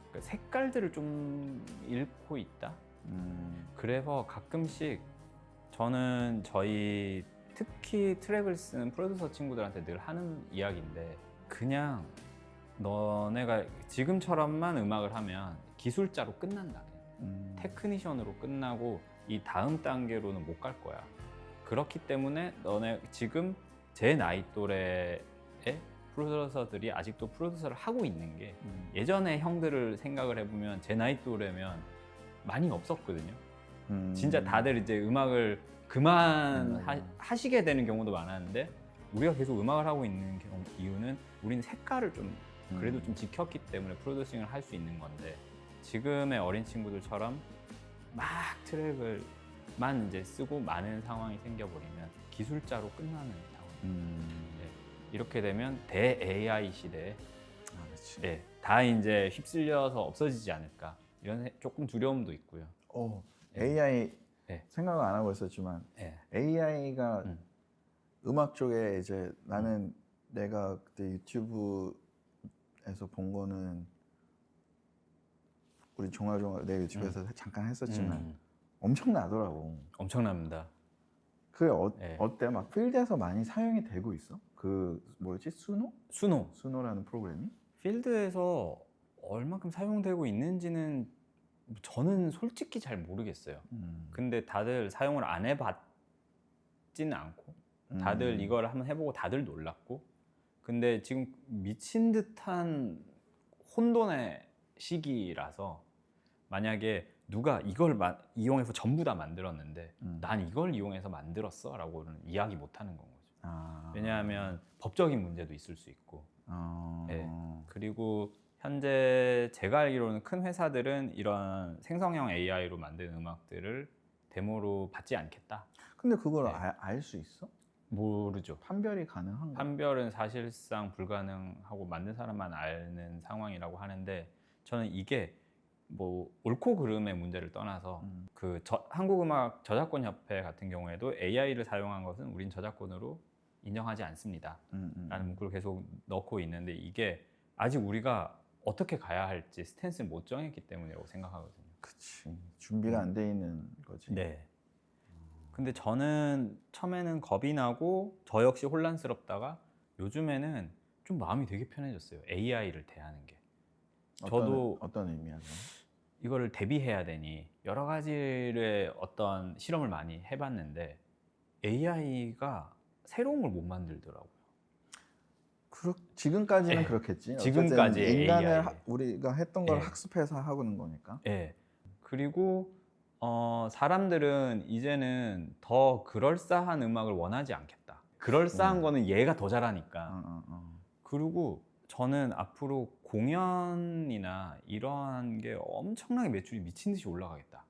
그러니까 색깔들을 좀 잃고 있다. 그래서 가끔씩 저는 저희 특히 트랙을 쓰는 프로듀서 친구들한테 늘 하는 이야기인데, 그냥 너네가 지금처럼만 음악을 하면 기술자로 끝난다. 테크니션으로 끝나고 이 다음 단계로는 못 갈 거야. 그렇기 때문에 너네 지금 제 나이 또래의 프로듀서들이 아직도 프로듀서를 하고 있는 게, 예전에 형들을 생각을 해보면 제 나이 또래면 많이 없었거든요. 진짜 다들 이제 음악을 하시게 되는 경우도 많았는데, 우리가 계속 음악을 하고 있는 이유는 우리는 색깔을 좀 그래도 좀 지켰기 때문에 프로듀싱을 할 수 있는 건데, 지금의 어린 친구들처럼 막 트랙을만 이제 쓰고 많은 상황이 생겨버리면 기술자로 끝나는 상황. 네. 이렇게 되면 대 AI 시대에 그렇지. 네, 다 이제 휩쓸려서 없어지지 않을까, 이런 조금 두려움도 있고요. AI 네. 생각을 안 하고 있었지만 네. AI가 음악 쪽에 이제 나는 내가 그때 유튜브에서 본 거는 우리 종알종알 내 유튜브에서 잠깐 했었지만 엄청나더라고. 엄청납니다. 그게 네. 어때? 막 필드에서 많이 사용이 되고 있어? 그 뭐였지? 수노라는 프로그램이? 필드에서 얼마큼 사용되고 있는지는 저는 솔직히 잘 모르겠어요. 근데 다들 사용을 안 해봤지는 않고, 다들 이걸 한번 해보고 다들 놀랐고, 근데 지금 미친 듯한 혼돈의 시기라서, 만약에 누가 이걸 이용해서 전부 다 만들었는데 난 이걸 이용해서 만들었어 라고는 이야기 못 하는 건 거죠. 왜냐하면 법적인 문제도 있을 수 있고. 네. 그리고 현재 제가 알기로는 큰 회사들은 이런 생성형 AI로 만든 음악들을 데모로 받지 않겠다. 근데 그걸 네. 알 수 있어? 모르죠. 판별이 가능한가? 판별은 사실상 불가능하고 만든 사람만 아는 상황이라고 하는데, 저는 이게 뭐 옳고 그름의 문제를 떠나서 한국음악 저작권협회 같은 경우에도 AI를 사용한 것은 우린 저작권으로 인정하지 않습니다 라는 문구를 계속 넣고 있는데, 이게 아직 우리가 어떻게 가야 할지 스탠스를 못 정했기 때문이라고 생각하거든요. 그치. 준비가 안 돼 있는 거지. 네. 근데 저는 처음에는 겁이 나고 저 역시 혼란스럽다가 요즘에는 좀 마음이 되게 편해졌어요. AI를 대하는 게. 저도 어떤 의미야? 이거를 대비해야 되니 여러 가지의 어떤 실험을 많이 해봤는데 AI가 새로운 걸 못 만들더라고요. 지금까지는 그렇겠지. 지금까지 인간을 AI. 우리가 했던 걸 학습해서 하고는 거니까. 네. 그리고 사람들은 이제는 더 그럴싸한 음악을 원하지 않겠다. 그럴싸한 거는 얘가 더 잘하니까. 그리고 저는 앞으로 공연이나 이러한 게 엄청나게 매출이 미친 듯이 올라가겠다.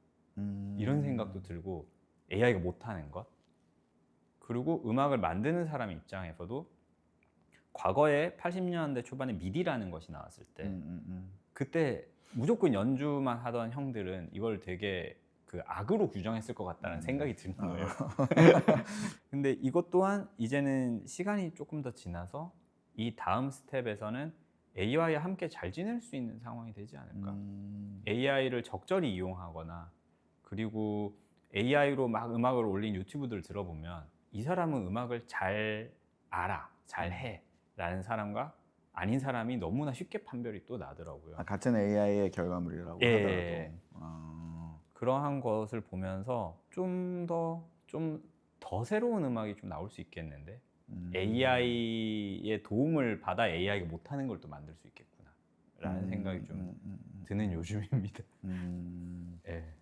이런 생각도 들고, AI가 못하는 것. 그리고 음악을 만드는 사람 입장에서도 과거에 80년대 초반에 미디라는 것이 나왔을 때 그때 무조건 연주만 하던 형들은 이걸 되게 그 악으로 규정했을 것 같다는 생각이 드는 거예요. 근데 이것 또한 이제는 시간이 조금 더 지나서 이 다음 스텝에서는 AI와 함께 잘 지낼 수 있는 상황이 되지 않을까. AI를 적절히 이용하거나 그리고 AI로 막 음악을 올린 유튜브들 들어보면 이 사람은 음악을 잘 알아, 잘 해 라는 사람과 아닌 사람이 너무나 쉽게 판별이 또 나더라고요. 같은 AI의 결과물이라고 예. 하더라도. 그러한 것을 보면서 좀 더 새로운 음악이 좀 나올 수 있겠는데 AI의 도움을 받아 AI가 못하는 걸 또 만들 수 있겠구나 라는 생각이 좀 드는 요즘입니다. 예.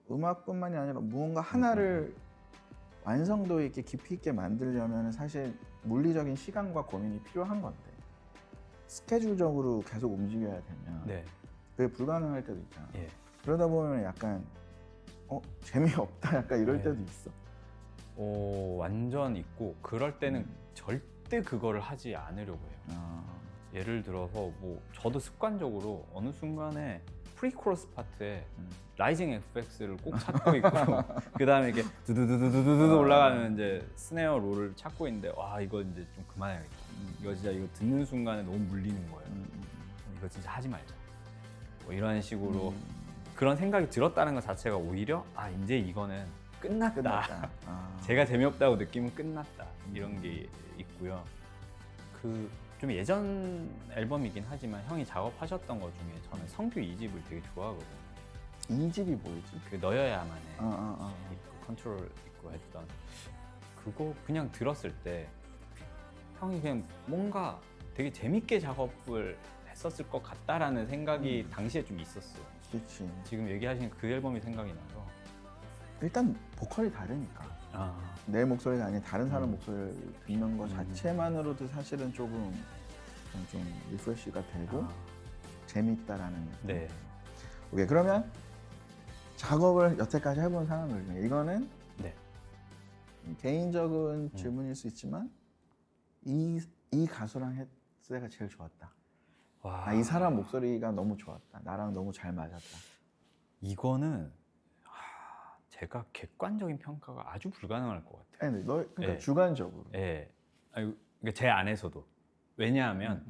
음악뿐만이 아니라 무언가 하나를 완성도 있게 깊이 있게 만들려면 사실 물리적인 시간과 고민이 필요한 건데 스케줄적으로 계속 움직여야 되면 네. 그게 불가능할 때도 있잖아. 예. 그러다 보면 약간 재미없다 약간 이럴 네. 때도 있어. 완전 있고 그럴 때는 절대 그거를 하지 않으려고 해요. 예를 들어서 뭐 저도 습관적으로 어느 순간에 프리코러스 파트에 라이징 FX를 꼭 찾고 있고 그 다음에 이렇게 두두두두두두 올라가는 이제 스네어 롤을 찾고 있는데 와 이거 이제 좀 그만해야겠다. 이거 진짜 이거 듣는 순간에 너무 물리는 거예요. 이거 진짜 하지 말자. 뭐 이런 식으로 그런 생각이 들었다는 것 자체가 오히려 이제 이거는 끝났다. 제가 재미없다고 느끼면 끝났다. 이런 게 있고요. 그 좀 예전 앨범이긴 하지만 형이 작업하셨던 것 중에 저는 성규 2집을 되게 좋아하거든요. 2집이 뭐였지? 그 너여야만 해. 어. 있고 컨트롤 있고 했던 그거 그냥 들었을 때 형이 그냥 뭔가 되게 재밌게 작업을 했었을 것 같다라는 생각이 당시에 좀 있었어요. 그렇지. 지금 얘기하신 그 앨범이 생각이 나서 일단 보컬이 다르니까. 내 목소리가 아닌 다른 사람 목소리를 듣는 것 자체만으로도 사실은 조금 좀 리프레시가 되고 재밌다라는 느낌. 네. 오케이, 그러면 작업을 여태까지 해본 사람들 중에 이거는 네. 개인적인 질문일 수 있지만 이 가수랑 했을 때가 제일 좋았다. 와. 이 사람 목소리가 너무 좋았다. 나랑 너무 잘 맞았다. 이거는 제가 객관적인 평가가 아주 불가능할 것 같아요. 아니, 그러니까 네. 주관적으로. 예. 그러니까 제 안에서도. 왜냐하면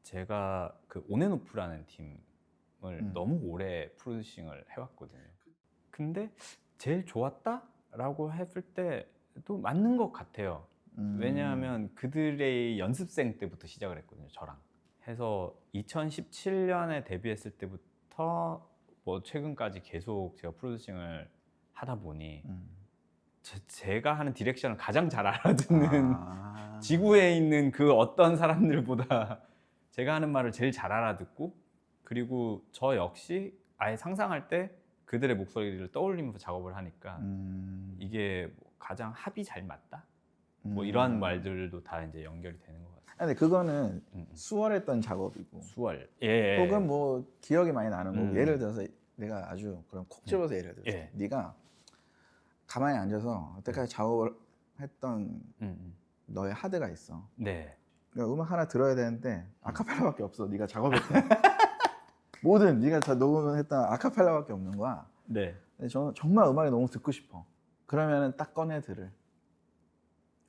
제가 그 온앤오프라는 팀을 너무 오래 프로듀싱을 해왔거든요. 근데 제일 좋았다라고 했을 때도 맞는 것 같아요. 왜냐하면 그들의 연습생 때부터 시작을 했거든요, 저랑. 해서 2017년에 데뷔했을 때부터 뭐 최근까지 계속 제가 프로듀싱을 하다 보니 제가 하는 디렉션을 가장 잘 알아듣는 지구에 있는 그 어떤 사람들보다 제가 하는 말을 제일 잘 알아듣고 그리고 저 역시 아예 상상할 때 그들의 목소리를 떠올리면서 작업을 하니까 이게 뭐 가장 합이 잘 맞다? 뭐 이런 말들도 다 이제 연결이 되는 것 같아요. 근데 그거는 수월했던 작업이고 수월. 예. 혹은 뭐 기억이 많이 나는 거고 예를 들어서 내가 아주 그럼 콕 집어서 예를 들어서 예. 네가 가만히 앉아서 여태까지 작업을 했던 너의 하드가 있어. 네. 그러니까 음악 하나 들어야 되는데 아카펠라밖에 없어. 네가 작업했던 모든 네가 다 녹음을 했던 아카펠라밖에 없는 거야. 네. 근데 저는 정말 음악이 너무 듣고 싶어. 그러면은 딱 꺼내 들을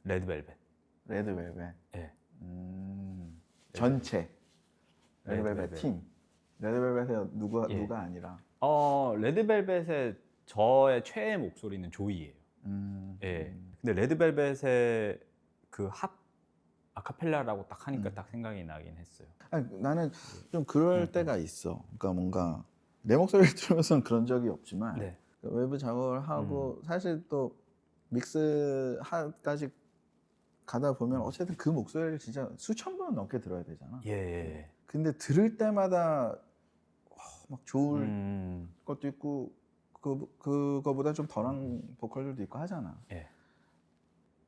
레드벨벳. 레드벨벳. 예. 전체 레드벨벳 레드벨벳. 팀. 레드벨벳의 예. 누가 아니라. 레드벨벳의 저의 최애 목소리는 조이예요. 예. 근데 레드벨벳의 그 합 아카펠라라고 딱 하니까 딱 생각이 나긴 했어요. 아니, 나는 좀 그럴 때가 있어. 그러니까 뭔가 내 목소리를 들으면서는 그런 적이 없지만 네. 외부 작업을 하고 사실 또 믹스까지 가다 보면 어쨌든 그 목소리를 진짜 수천 번 넘게 들어야 되잖아. 예. 근데 들을 때마다 막 좋을 것도 있고 그거보다 좀 덜한 보컬들도 있고 하잖아. 예.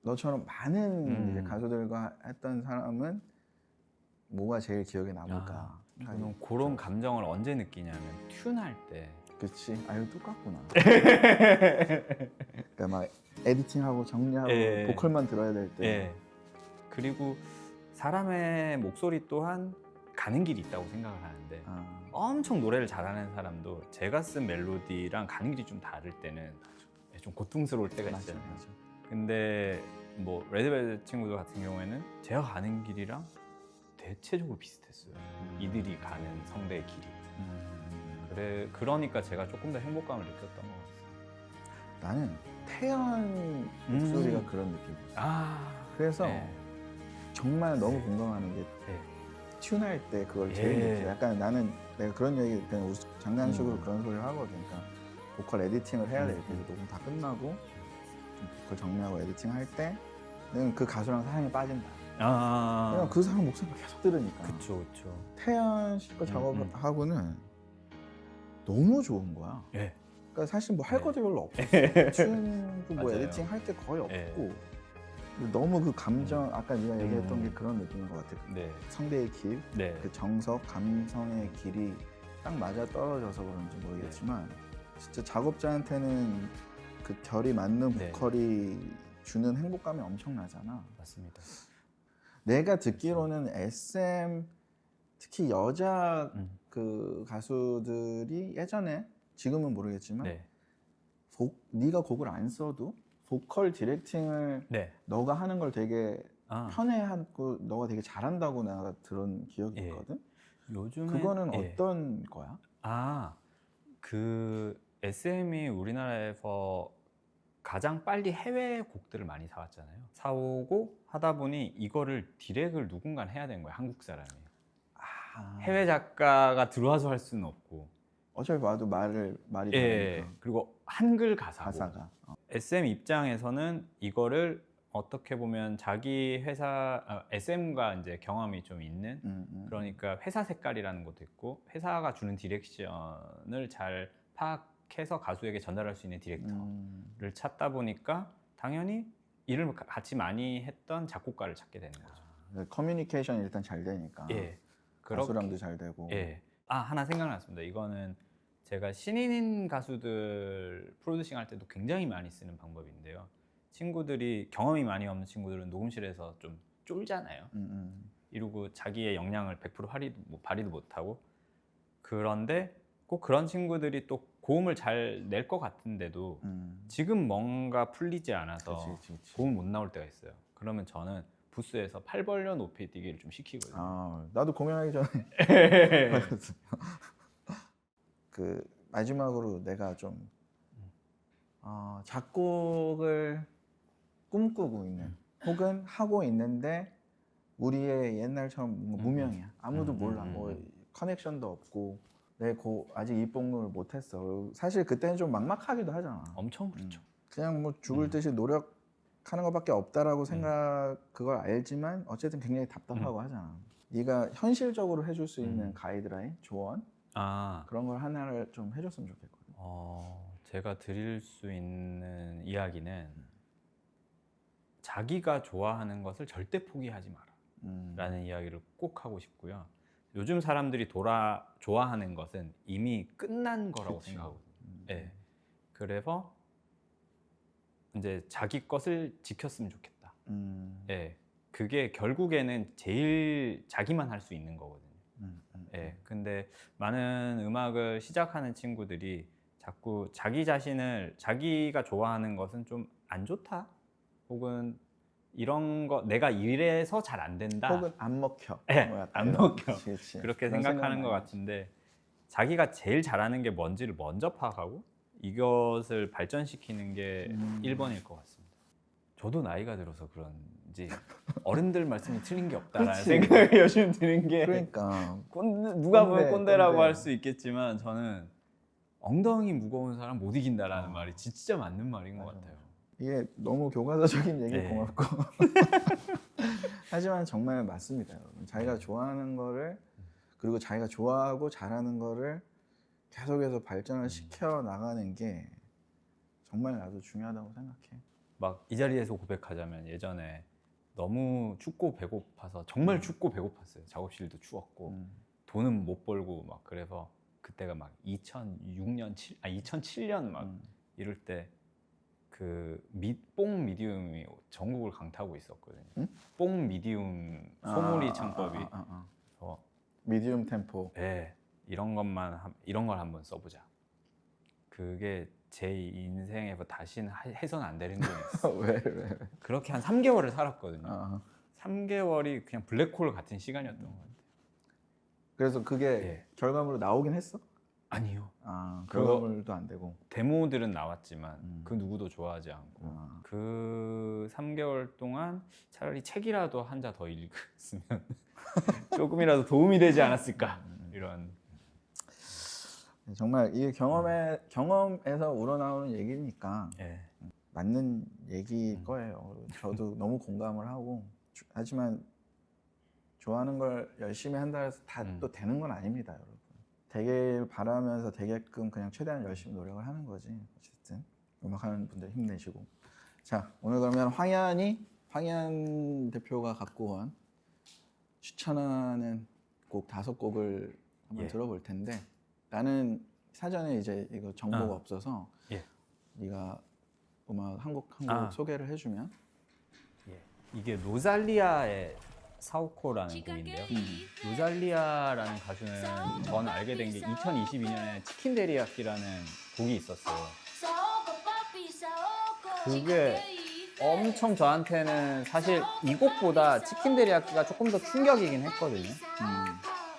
너처럼 많은 이제 가수들과 했던 사람은 뭐가 제일 기억에 남을까? 저는 그런 감정을 언제 느끼냐면 튠할 때. 그치. 아유 똑같구나. 그러니까 막 에디팅하고 정리하고 예. 보컬만 들어야 될 때. 예. 그리고 사람의 목소리 또한 가는 길이 있다고 생각을 하는데 엄청 노래를 잘하는 사람도 제가 쓴 멜로디랑 가는 길이 좀 다를 때는 좀 고통스러울 때가 맞아, 있잖아요. 맞아. 근데 뭐 레드벨벳 친구들 같은 경우에는 제가 가는 길이랑 대체적으로 비슷했어요. 이들이 가는 성대의 길이. 그러니까 제가 조금 더 행복감을 느꼈던 것 같아요. 나는 태연 목소리가 그런 느낌이었어. 그래서 네. 정말 너무 공감하는 게 네. 튠할 때 그걸 제일 예. 느껴. 약간 나는 내가 그런 얘기 그냥 장난식으로 그런 소리를 하거든. 그러니까 보컬 에디팅을 해야 될 때 녹음 다 끝나고 좀 보컬 정리하고 에디팅 할 때 내가 그 가수랑 사랑에 빠진다. 왜냐면 그 사람 목소리를 계속 들으니까. 그쵸, 그쵸. 태연 씨 거 작업을 하고는 너무 좋은 거야. 예. 그러니까 사실 뭐 할 네. 것도 별로 없었어. 튠그 뭐 맞아요. 에디팅 할 때 거의 없고 예. 근데 너무 그 감정 아까 네가 얘기했던 게 그런 느낌인 것 같아. 네. 성대의 길, 네. 그 정석, 감성의 길이 딱 맞아 떨어져서 그런지 모르겠지만 진짜 작업자한테는 그 결이 맞는 네. 보컬이 주는 행복감이 엄청나잖아. 맞습니다. 내가 듣기로는 SM 특히 여자 그 가수들이 예전에 지금은 모르겠지만 네. 네가 곡을 안 써도 보컬 디렉팅을 네. 너가 하는 걸 되게 아, 편해하고 너가 되게 잘한다고 내가 들은 기억이 예. 있거든. 요즘에 그거는 어떤 거야? 그 SM이 우리나라에서 가장 빨리 해외 곡들을 많이 사왔잖아요. 사오고 하다 보니 이거를 디렉을 누군가 해야 되는 거야, 한국 사람이. 해외 작가가 들어와서 할 수는 없고. 어차피 봐도 말이 예. 다르니까 그리고 한글 가사고. 가사가 SM 입장에서는 이거를 어떻게 보면 자기 회사 SM과 이제 경험이 좀 있는 그러니까 회사 색깔이라는 것도 있고 회사가 주는 디렉션을 잘 파악해서 가수에게 전달할 수 있는 디렉터를 찾다 보니까 당연히 일을 같이 많이 했던 작곡가를 찾게 되는 거죠. 커뮤니케이션이 일단 잘 되니까 예. 가수랑도 잘 되고. 예. 하나 생각났습니다. 이거는 제가 신인인 가수들 프로듀싱 할 때도 굉장히 많이 쓰는 방법인데요. 친구들이 경험이 많이 없는 친구들은 녹음실에서 좀 쫄잖아요. 이러고 자기의 역량을 100% 발휘도 못하고 그런데 꼭 그런 친구들이 또 고음을 잘 낼 것 같은데도 지금 뭔가 풀리지 않아서 그치. 고음 못 나올 때가 있어요. 그러면 저는 부스에서 팔 벌려 높이 뛰기를 좀 시키거든요. 나도 공연하기 전에 그 마지막으로 내가 좀 작곡을 꿈꾸고 있는 혹은 하고 있는데 우리의 옛날처럼 뭔가 무명이야. 아무도 몰라. 뭐 커넥션도 없고 아직 입봉을 못했어. 사실 그때는 좀 막막하기도 하잖아. 엄청 그렇죠. 그냥 뭐 죽을 듯이 노력하는 것밖에 없다라고 그걸 알지만 어쨌든 굉장히 답답하고 하잖아. 네가 현실적으로 해줄 수 있는 가이드라인, 조언 그런 걸 하나를 좀 해줬으면 좋겠거든. 제가 드릴 수 있는 이야기는 자기가 좋아하는 것을 절대 포기하지 마라 라는 이야기를 꼭 하고 싶고요. 요즘 사람들이 좋아하는 것은 이미 끝난 거라고 생각하거든요. 네. 그래서 이제 자기 것을 지켰으면 좋겠다. 네. 그게 결국에는 제일 자기만 할 수 있는 거거든요. 네. 근데 많은 음악을 시작하는 친구들이 자꾸 자기 자신을 자기가 좋아하는 것은 좀 안 좋다 혹은 이런 거 내가 이래서 잘 안 된다 혹은 안 먹혀. 네, 뭐 약간 안 이런. 먹혀. 그치. 그렇게 그런 생각하는 생각 것 많이 같은데 자기가 제일 잘하는 게 뭔지를 먼저 파악하고 이것을 발전시키는 게 1번일 것 같습니다. 저도 나이가 들어서 그런지 어른들 말씀이 틀린 게 없다라는 그치. 생각이 요즘 드는 게 그러니까 누가 보면 꼰대, 꼰대라고 꼰대. 할 수 있겠지만 저는 엉덩이 무거운 사람 못 이긴다라는 말이 진짜 맞는 말인 것 같아요. 이게 너무 교과서적인 얘기 네. 고맙고 하지만 정말 맞습니다, 여러분. 자기가 좋아하는 거를 그리고 자기가 좋아하고 잘하는 거를 계속해서 발전을 시켜 나가는 게 정말 나도 중요하다고 생각해. 막 이 자리에서 고백하자면 예전에 너무 춥고 배고파서 정말 춥고 배고팠어요. 작업실도 추웠고 돈은 못 벌고 막 그래서 그때가 막 2006년 2007년 막 이럴 때 뽕 미디움이 전국을 강타하고 있었거든요. 응? 뽕 미디움 소몰이 창법이. 그래서 미디움 템포. 네, 이런 걸 한번 써보자. 그게 제 인생에서 다시는 해서는 안 될 행동이었어. 왜? 그렇게 한 3개월을 살았거든요. 3개월이 3개월이 그냥 블랙홀 같은 시간이었던 것 같아요. 그래서 그게 네. 결과물로 나오긴 했어? 아니요. 결과물도 안 되고. 데모들은 나왔지만 그 누구도 좋아하지 않고 그 3개월 동안 차라리 책이라도 한 자 더 읽었으면 조금이라도 도움이 되지 않았을까 이런. 정말 이게 경험에서 우러나오는 얘기니까 예. 맞는 얘기일 거예요. 저도 너무 공감을 하고, 하지만 좋아하는 걸 열심히 한다 해서 다 또 되는 건 아닙니다, 여러분. 되길 바라면서 되게끔 그냥 최대한 열심히 노력을 하는 거지. 어쨌든 음악하는 분들 힘내시고. 자, 오늘 그러면 황현 대표가 갖고 온 추천하는 곡 5곡을 한번 예. 들어볼 텐데, 나는 사전에 이제 이거 정보가 없어서 예. 네가 음악 한곡 소개를 해주면. 예. 이게 로살리아의 사오코라는 곡인데요. 로살리아라는 가수는 저는 알게 된 게 2022년에 치킨 데리야끼라는 곡이 있었어요. 그게 엄청 저한테는 사실 이 곡보다 치킨 데리야끼가 조금 더 충격이긴 했거든요.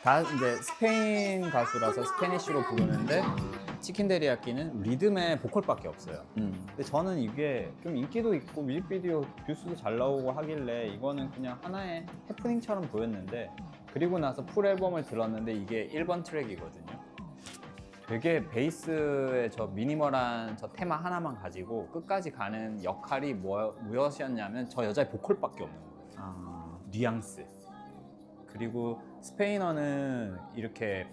다 이제 스페인 가수라서 스페니쉬로 부르는데 치킨 데리야끼는 리듬에 보컬밖에 없어요. 근데 저는 이게 좀 인기도 있고 뮤직비디오 뷰스도 잘 나오고 하길래 이거는 그냥 하나의 해프닝처럼 보였는데, 그리고 나서 풀 앨범을 들었는데 이게 1번 트랙이거든요. 되게 베이스의 저 미니멀한 저 테마 하나만 가지고 끝까지 가는 역할이 무엇이었냐면 저 여자의 보컬밖에 없는 거예요. 뉘앙스. 그리고 스페인어는 이렇게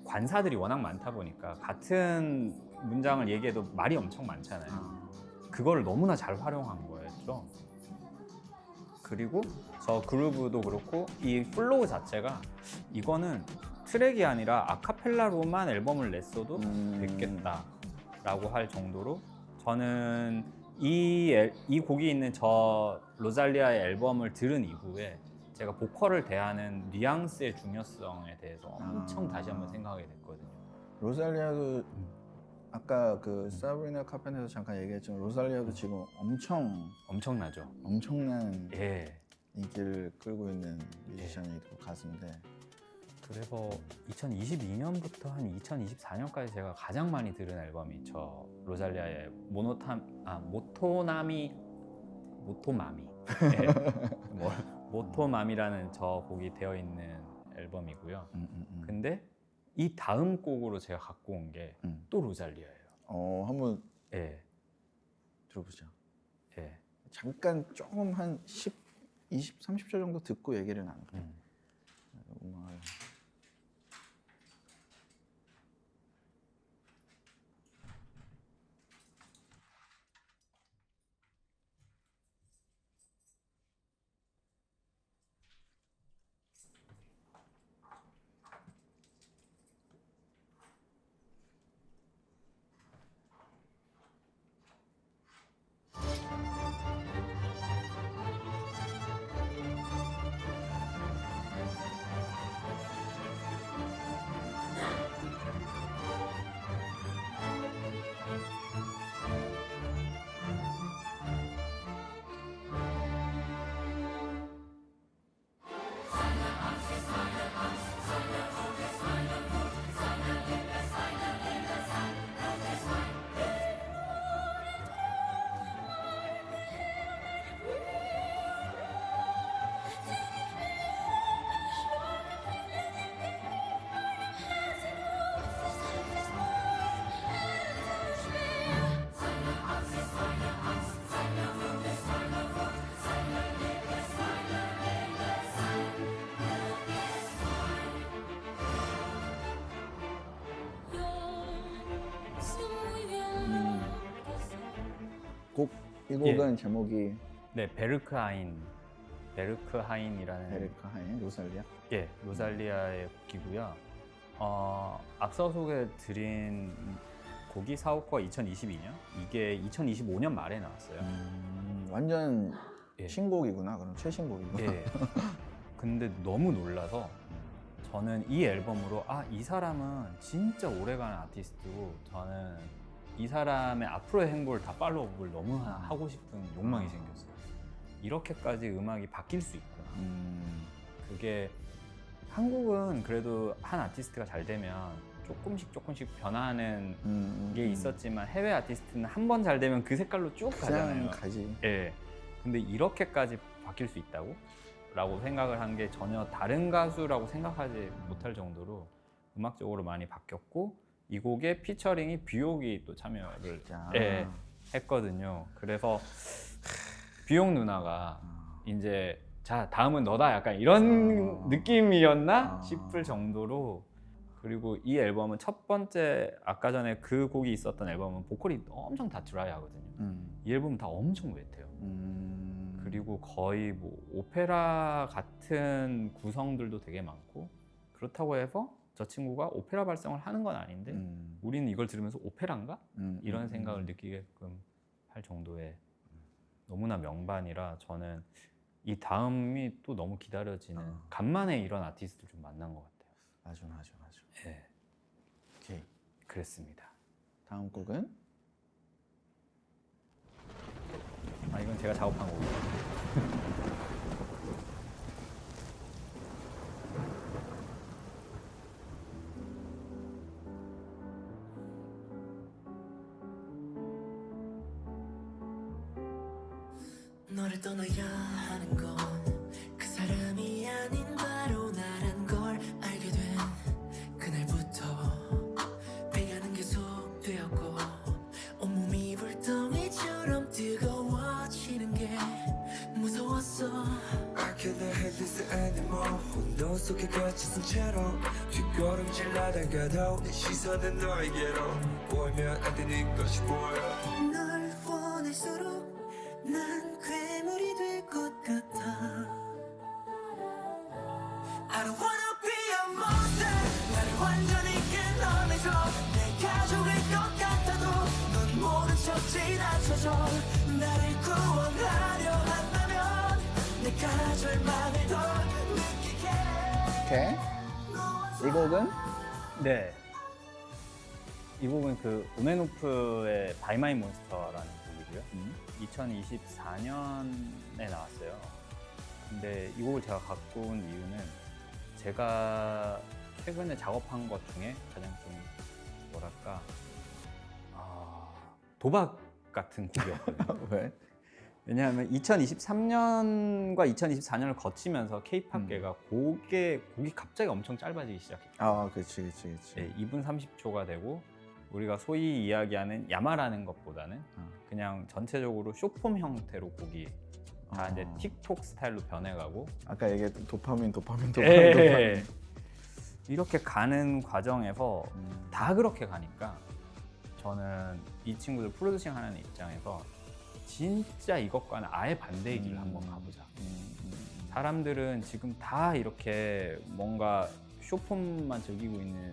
관사들이 워낙 많다 보니까 같은 문장을 얘기해도 말이 엄청 많잖아요. 그걸 너무나 잘 활용한 거였죠. 그리고 저 그루브도 그렇고 이 플로우 자체가 이거는 트랙이 아니라 아카펠라로만 앨범을 냈어도 됐겠다라고 할 정도로, 저는 이 곡이 있는 저 로살리아의 앨범을 들은 이후에 제가 보컬을 대하는 뉘앙스의 중요성에 대해서 엄청 다시 한번 생각하게 됐거든요. 로살리아도 아까 그 사브리나 카펜터에서 잠깐 얘기했지만 로살리아도 지금 엄청나죠. 엄청난 예. 인기를 끌고 있는 뮤지션이고 가수인데, 그래서 2022년부터 한 2024년까지 제가 가장 많이 들은 앨범이 저 로살리아의 모토마미 모토맘이라는 저 곡이 되어 있는 앨범이고요. 근데 이 다음 곡으로 제가 갖고 온 게 또 로살리아예요. 한번 예. 들어보자. 예. 잠깐 조금 한 10, 20, 30초 정도 듣고 얘기를 나눌게요. 음악을. 이 곡은 제목이 네, 베르크하인이라는 베르크하인 로살리아. 예, 로살리아의 곡이고요. 앞서 소개드린 곡이 사오커 2022년 이게 2025년 말에 나왔어요. 완전 예. 신곡이구나. 그럼 최신곡이구나. 예. 근데 너무 놀라서 저는 이 앨범으로 이 사람은 진짜 오래가는 아티스트고 저는 이 사람의 앞으로의 행보를 다 팔로우업을 너무 하고 싶은 욕망이 생겼어요. 이렇게까지 음악이 바뀔 수 있구나. 그게 한국은 그래도 한 아티스트가 잘 되면 조금씩 변화하는 게 있었지만 해외 아티스트는 한 번 잘 되면 그 색깔로 쭉 가잖아요. 그냥 가지. 예. 근데 이렇게까지 바뀔 수 있다고? 라고 생각을 한 게 전혀 다른 가수라고 생각하지 못할 정도로 음악적으로 많이 바뀌었고 이 곡에 피처링이 뷰옥이 또 참여를 예, 했거든요. 그래서 뷰옥 누나가 이제 자 다음은 너다 약간 이런 느낌이었나 싶을 정도로 그리고 이 앨범은 첫 번째 아까 전에 그 곡이 있었던 앨범은 보컬이 엄청 다 드라이하거든요. 이 앨범은 다 엄청 웨트해요. 그리고 거의 뭐 오페라 같은 구성들도 되게 많고 그렇다고 해서 저 친구가 오페라 발성을 하는 건 아닌데 우리는 이걸 들으면서 오페라인가? 이런 생각을 느끼게끔 할 정도의 너무나 명반이라 저는 이 다음이 또 너무 기다려지는 간만에 이런 아티스트를 좀 만난 것 같아요. 맞아. 네, 오케이. 그랬습니다. 다음 곡은 이건 제가 작업한 곡이에요. 너를 떠나야 하는 건 그 사람이 아닌 바로 나란 걸 알게 된 그날부터 비가는 계속되었고 온몸이 불덩이처럼 뜨거워지는 게 무서웠어. I cannot have this anymore. 너 속에 갇힌 채로 뒷걸음질 나다가도 내 시선은 너에게로 보이면 안 되는 것이 보여. 널 원할수록 난 괴물이 될 것 같아. I don't wanna be a monster. 나를 완전히 끊어내줘. 내 가족일 것 같아도 넌 모른 척 지나쳐줘. 나를 구원하려 한다면 내가 절망을 더 느끼게. 오케이. 이 곡은 네. 이 곡은 그 오멘오프의 바이 마이 몬스터라는 곡이고요. 2024년에 나왔어요. 근데 이 곡을 제가 갖고 온 이유는 제가 최근에 작업한 것 중에 가장 좀 뭐랄까 도박 같은 곡이었거든요. 왜? 왜냐하면 2023년과 2024년을 거치면서 K-팝계가 곡이 갑자기 엄청 짧아지기 시작했어요. 그렇지. 네, 2분 30초가 되고 우리가 소위 이야기하는 야마라는 것보다는 그냥 전체적으로 쇼폼 형태로 곡이 다 이제 틱톡 스타일로 변해가고 아까 얘기했던 도파민. 예. 이렇게 가는 과정에서 다 그렇게 가니까 저는 이 친구들 프로듀싱 하는 입장에서 진짜 이것과는 아예 반대의 길을 한번 가보자. 사람들은 지금 다 이렇게 뭔가 쇼폼만 즐기고 있는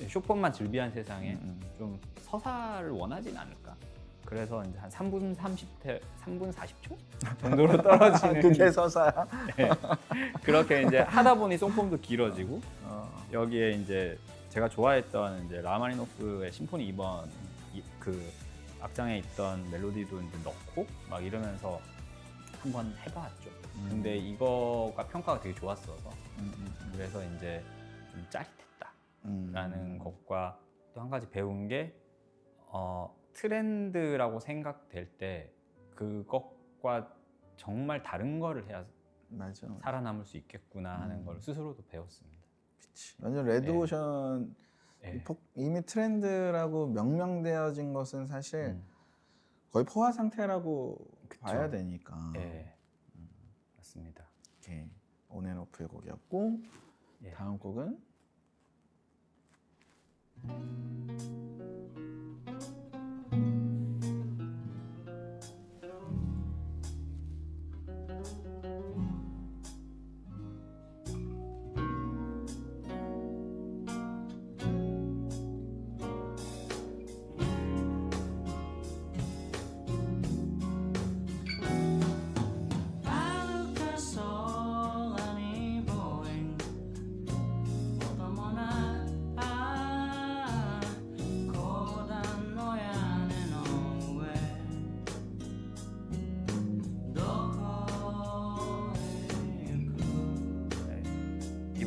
쇼폼만 즐비한 세상에 좀 서사를 원하진 않을까. 그래서 이제 한 3분 40초 정도로 떨어지는 그게 서사야? 네. 그렇게 이제 하다 보니 송폼도 길어지고 여기에 이제 제가 좋아했던 이제 라마니노프의 심포니 2번 그 악장에 있던 멜로디도 이제 넣고 막 이러면서 한번 해봤죠. 근데 이거가 평가가 되게 좋았어서 그래서 이제 좀 짜릿했다라는 것과 또 한 가지 배운 게 트렌드라고 생각될 때 그것과 정말 다른 거를 해야 맞아. 살아남을 수 있겠구나 하는 걸 스스로도 배웠습니다. 그치. 완전 레드오션 네. 이미 트렌드라고 명명되어진 것은 사실 거의 포화 상태라고 그쵸. 봐야 되니까. 네, 맞습니다. 오케이. 온앤오프의 곡이었고 예. 다음 곡은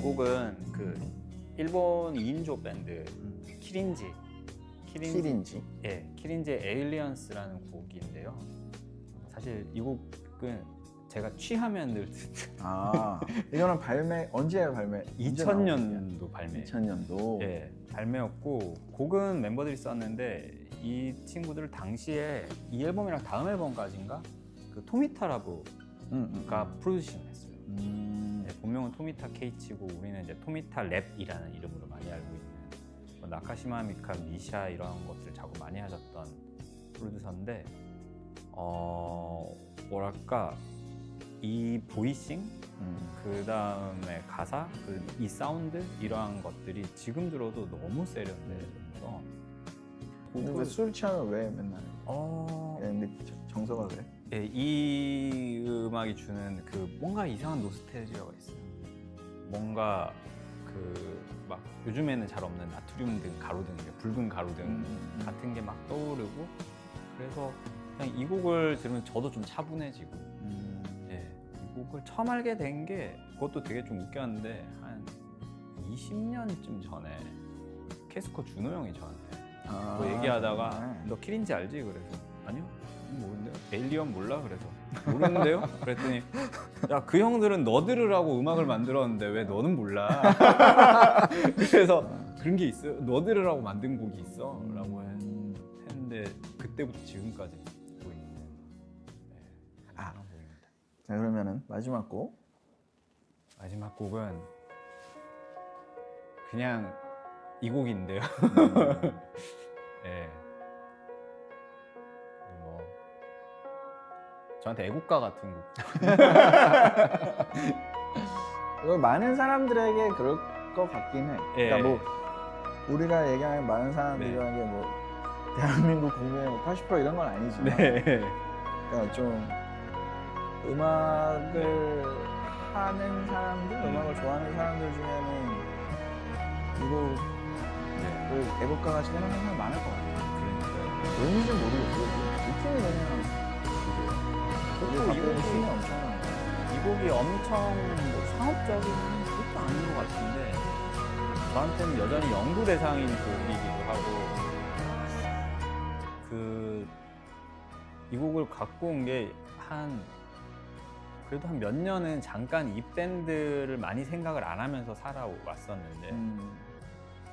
곡은 그 일본 2인조 밴드 키린지. 키린지. 예, 키린지의 에일리언스라는 곡인데요. 사실 이 곡은 제가 취하면 늘 듣는 아 이거는 발매 언제 발매? 2000년도 발매. 2000년도. 예, 발매였고 곡은 멤버들이 썼는데 이 친구들 당시에 이 앨범이랑 다음 앨범까지인가 그 토미타라부가 프로듀싱을 했어요. 네, 본명은 토미타 케이치고 우리는 이제 토미타 랩이라는 이름으로 많이 알고 있는 뭐 나카시마 미카 미샤 이런 것들 작업 많이 하셨던 프로듀서인데 뭐랄까 이 보이싱 그 다음에 가사 이 사운드 이러한 것들이 지금 들어도 너무 세련돼서 근데 술 취하면 왜 맨날? 근데 정서가 왜? 예, 이 음악이 주는 그 뭔가 이상한 노스텔지아가 있어요. 뭔가 그 막 요즘에는 잘 없는 나트륨 등 가루등, 붉은 가루등 같은 게 막 떠오르고 그래서 그냥 이 곡을 들으면 저도 좀 차분해지고 예, 이 곡을 처음 알게 된 게 그것도 되게 좀 웃겼는데 한 20년쯤 전에 캐스커 준호 형이 저한테 뭐 얘기하다가 너 키린지 알지? 그래서 아니요 모르는데요. 에일리언 몰라? 그래서 모르는데요? 그랬더니 야 그 형들은 너 들으라고 음악을 만들었는데 왜 너는 몰라? 그래서 그런 게 있어요? 너 들으라고 만든 곡이 있어? 라고 했는데 그때부터 지금까지 듣고 있는 곡입니다. 자 그러면은 마지막 곡. 마지막 곡은 그냥 이 곡인데요. 네. 뭐 저한테 애국가 같은 곡. 이거 많은 사람들에게 그럴 것 같긴 해. 예. 그러니까 뭐 우리가 얘기하는 많은 사람들이 네. 하는 게 뭐 대한민국 국민의 80% 이런 건 아니지만 네. 그러니까 좀 음악을 하는 사람들, 음악을 좋아하는 사람들 중에는 이거 네. 애국가 같이 생각하는 사람 많을 것 같아요. 그러니까요. 왠지 모르겠어요. 느낌이 그냥 그리고 이거 힘이 엄청난 이 곡이 엄청 뭐 상업적인 것도 아닌 것 같은데 저한테는 여전히 연구 대상인 곡이기도 하고 이 곡을 갖고 온 게 그래도 한 몇 년은 잠깐 이 밴드를 많이 생각을 안 하면서 살아왔었는데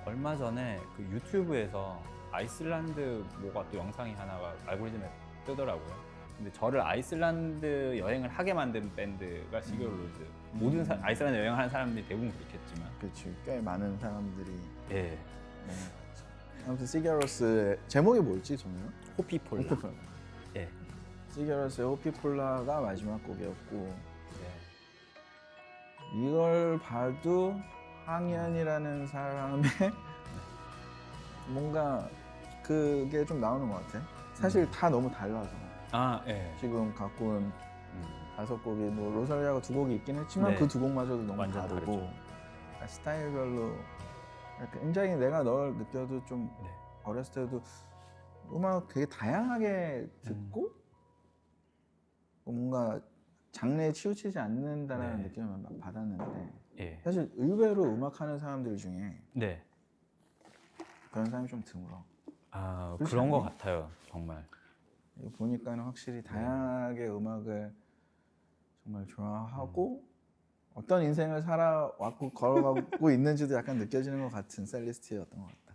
얼마 전에 그 유튜브에서 아이슬란드 뭐가 또 영상이 하나가 알고리즘에 뜨더라고요. 근데 저를 아이슬란드 여행을 하게 만든 밴드가 시겨로즈. 모든 아이슬란드 여행을 하는 사람들이 대부분 그렇겠지만. 그렇지. 꽤 많은 사람들이. 예. 아무튼 시게로스의 제목이 뭐였지, 저는? 호피폴라. 호피폴라. 예. 시게로스의 호피폴라가 마지막 곡이었고 예. 이걸 봐도 황현이라는 사람의 뭔가 그게 좀 나오는 것 같아. 사실 다 너무 달라서. 아, 예. 지금 갖고 온 5곡이 뭐 로살리아가 2곡이 있긴 했지만 네. 그 2곡마저도 너무 완전 다르고 다르죠. 스타일별로 굉장히 내가 널 느껴도 좀 네. 어렸을 때도 음악 되게 다양하게 듣고 뭔가 장르에 치우치지 않는다는 네. 느낌을 막 받았는데 예. 사실 의외로 음악하는 사람들 중에 네. 그런 사람이 좀 드물어. 아, 그렇지 그런 것 않니? 같아요. 정말. 이거 보니까는 확실히 다양하게 음악을 정말 좋아하고 어떤 인생을 살아왔고 걸어가고 있는지도 약간 느껴지는 것 같은 셀리스트였던 것 같다.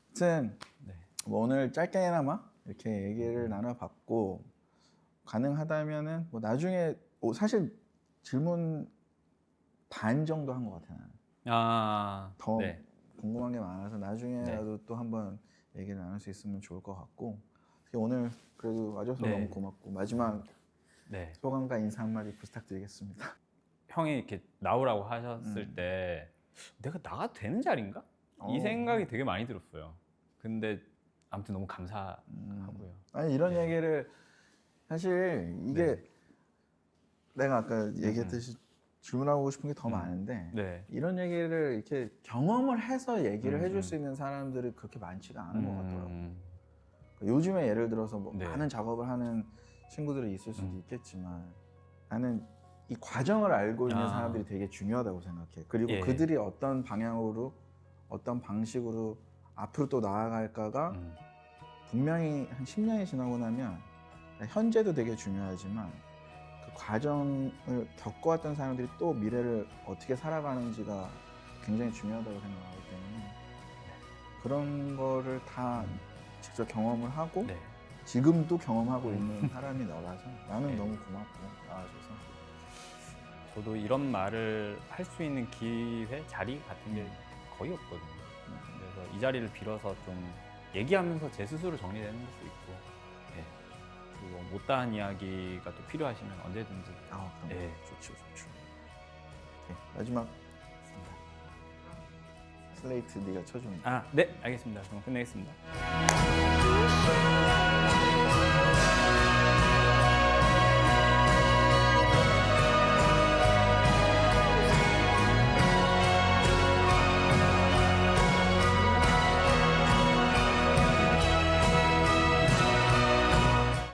아무튼 네. 뭐 오늘 짧게나마 이렇게 얘기를 나눠봤고 가능하다면은 뭐 나중에 사실 질문 반 정도 한 것 같아 나는. 아, 더 네. 궁금한 게 많아서 나중에라도 또 한번 얘기를 나눌 수 있으면 좋을 것 같고 오늘 그래도 와줘서 네. 너무 고맙고 마지막 네. 소감과 인사 한마디 부탁드리겠습니다. 형이 이렇게 나오라고 하셨을 때 내가 나가도 되는 자리인가? 이 어. 생각이 되게 많이 들었어요. 근데 아무튼 너무 감사하고요. 아니 이런 네. 얘기를 사실 이게 네. 내가 아까 얘기했듯이 질문하고 싶은 게 더 많은데 네. 이런 얘기를 이렇게 경험을 해서 얘기를 해줄 수 있는 사람들이 그렇게 많지가 않은 것 같더라고요. 요즘에 예를 들어서 뭐 네. 많은 작업을 하는 친구들이 있을 수도 있겠지만 나는 이 과정을 알고 있는 아. 사람들이 되게 중요하다고 생각해. 그리고 예. 그들이 어떤 방향으로 어떤 방식으로 앞으로 또 나아갈까가 분명히 한 10년이 지나고 나면 현재도 되게 중요하지만 그 과정을 겪어왔던 사람들이 또 미래를 어떻게 살아가는지가 굉장히 중요하다고 생각하기 때문에 그런 거를 다 직접 경험을 하고 네. 지금도 경험하고 있는 사람이 너라서 나는 네. 너무 고맙고 나와줘서. 저도 이런 말을 할 수 있는 기회, 자리 같은 게 거의 없거든요. 그래서 이 자리를 빌어서 좀 얘기하면서 제 스스로 정리되는 것도 있고, 예. 그리고 못다한 이야기가 또 필요하시면 언제든지. 아, 그럼 예. 좋죠. 오케이, 마지막 슬레이트 네가 쳐주는 거. 네, 알겠습니다. 그럼 끝내겠습니다.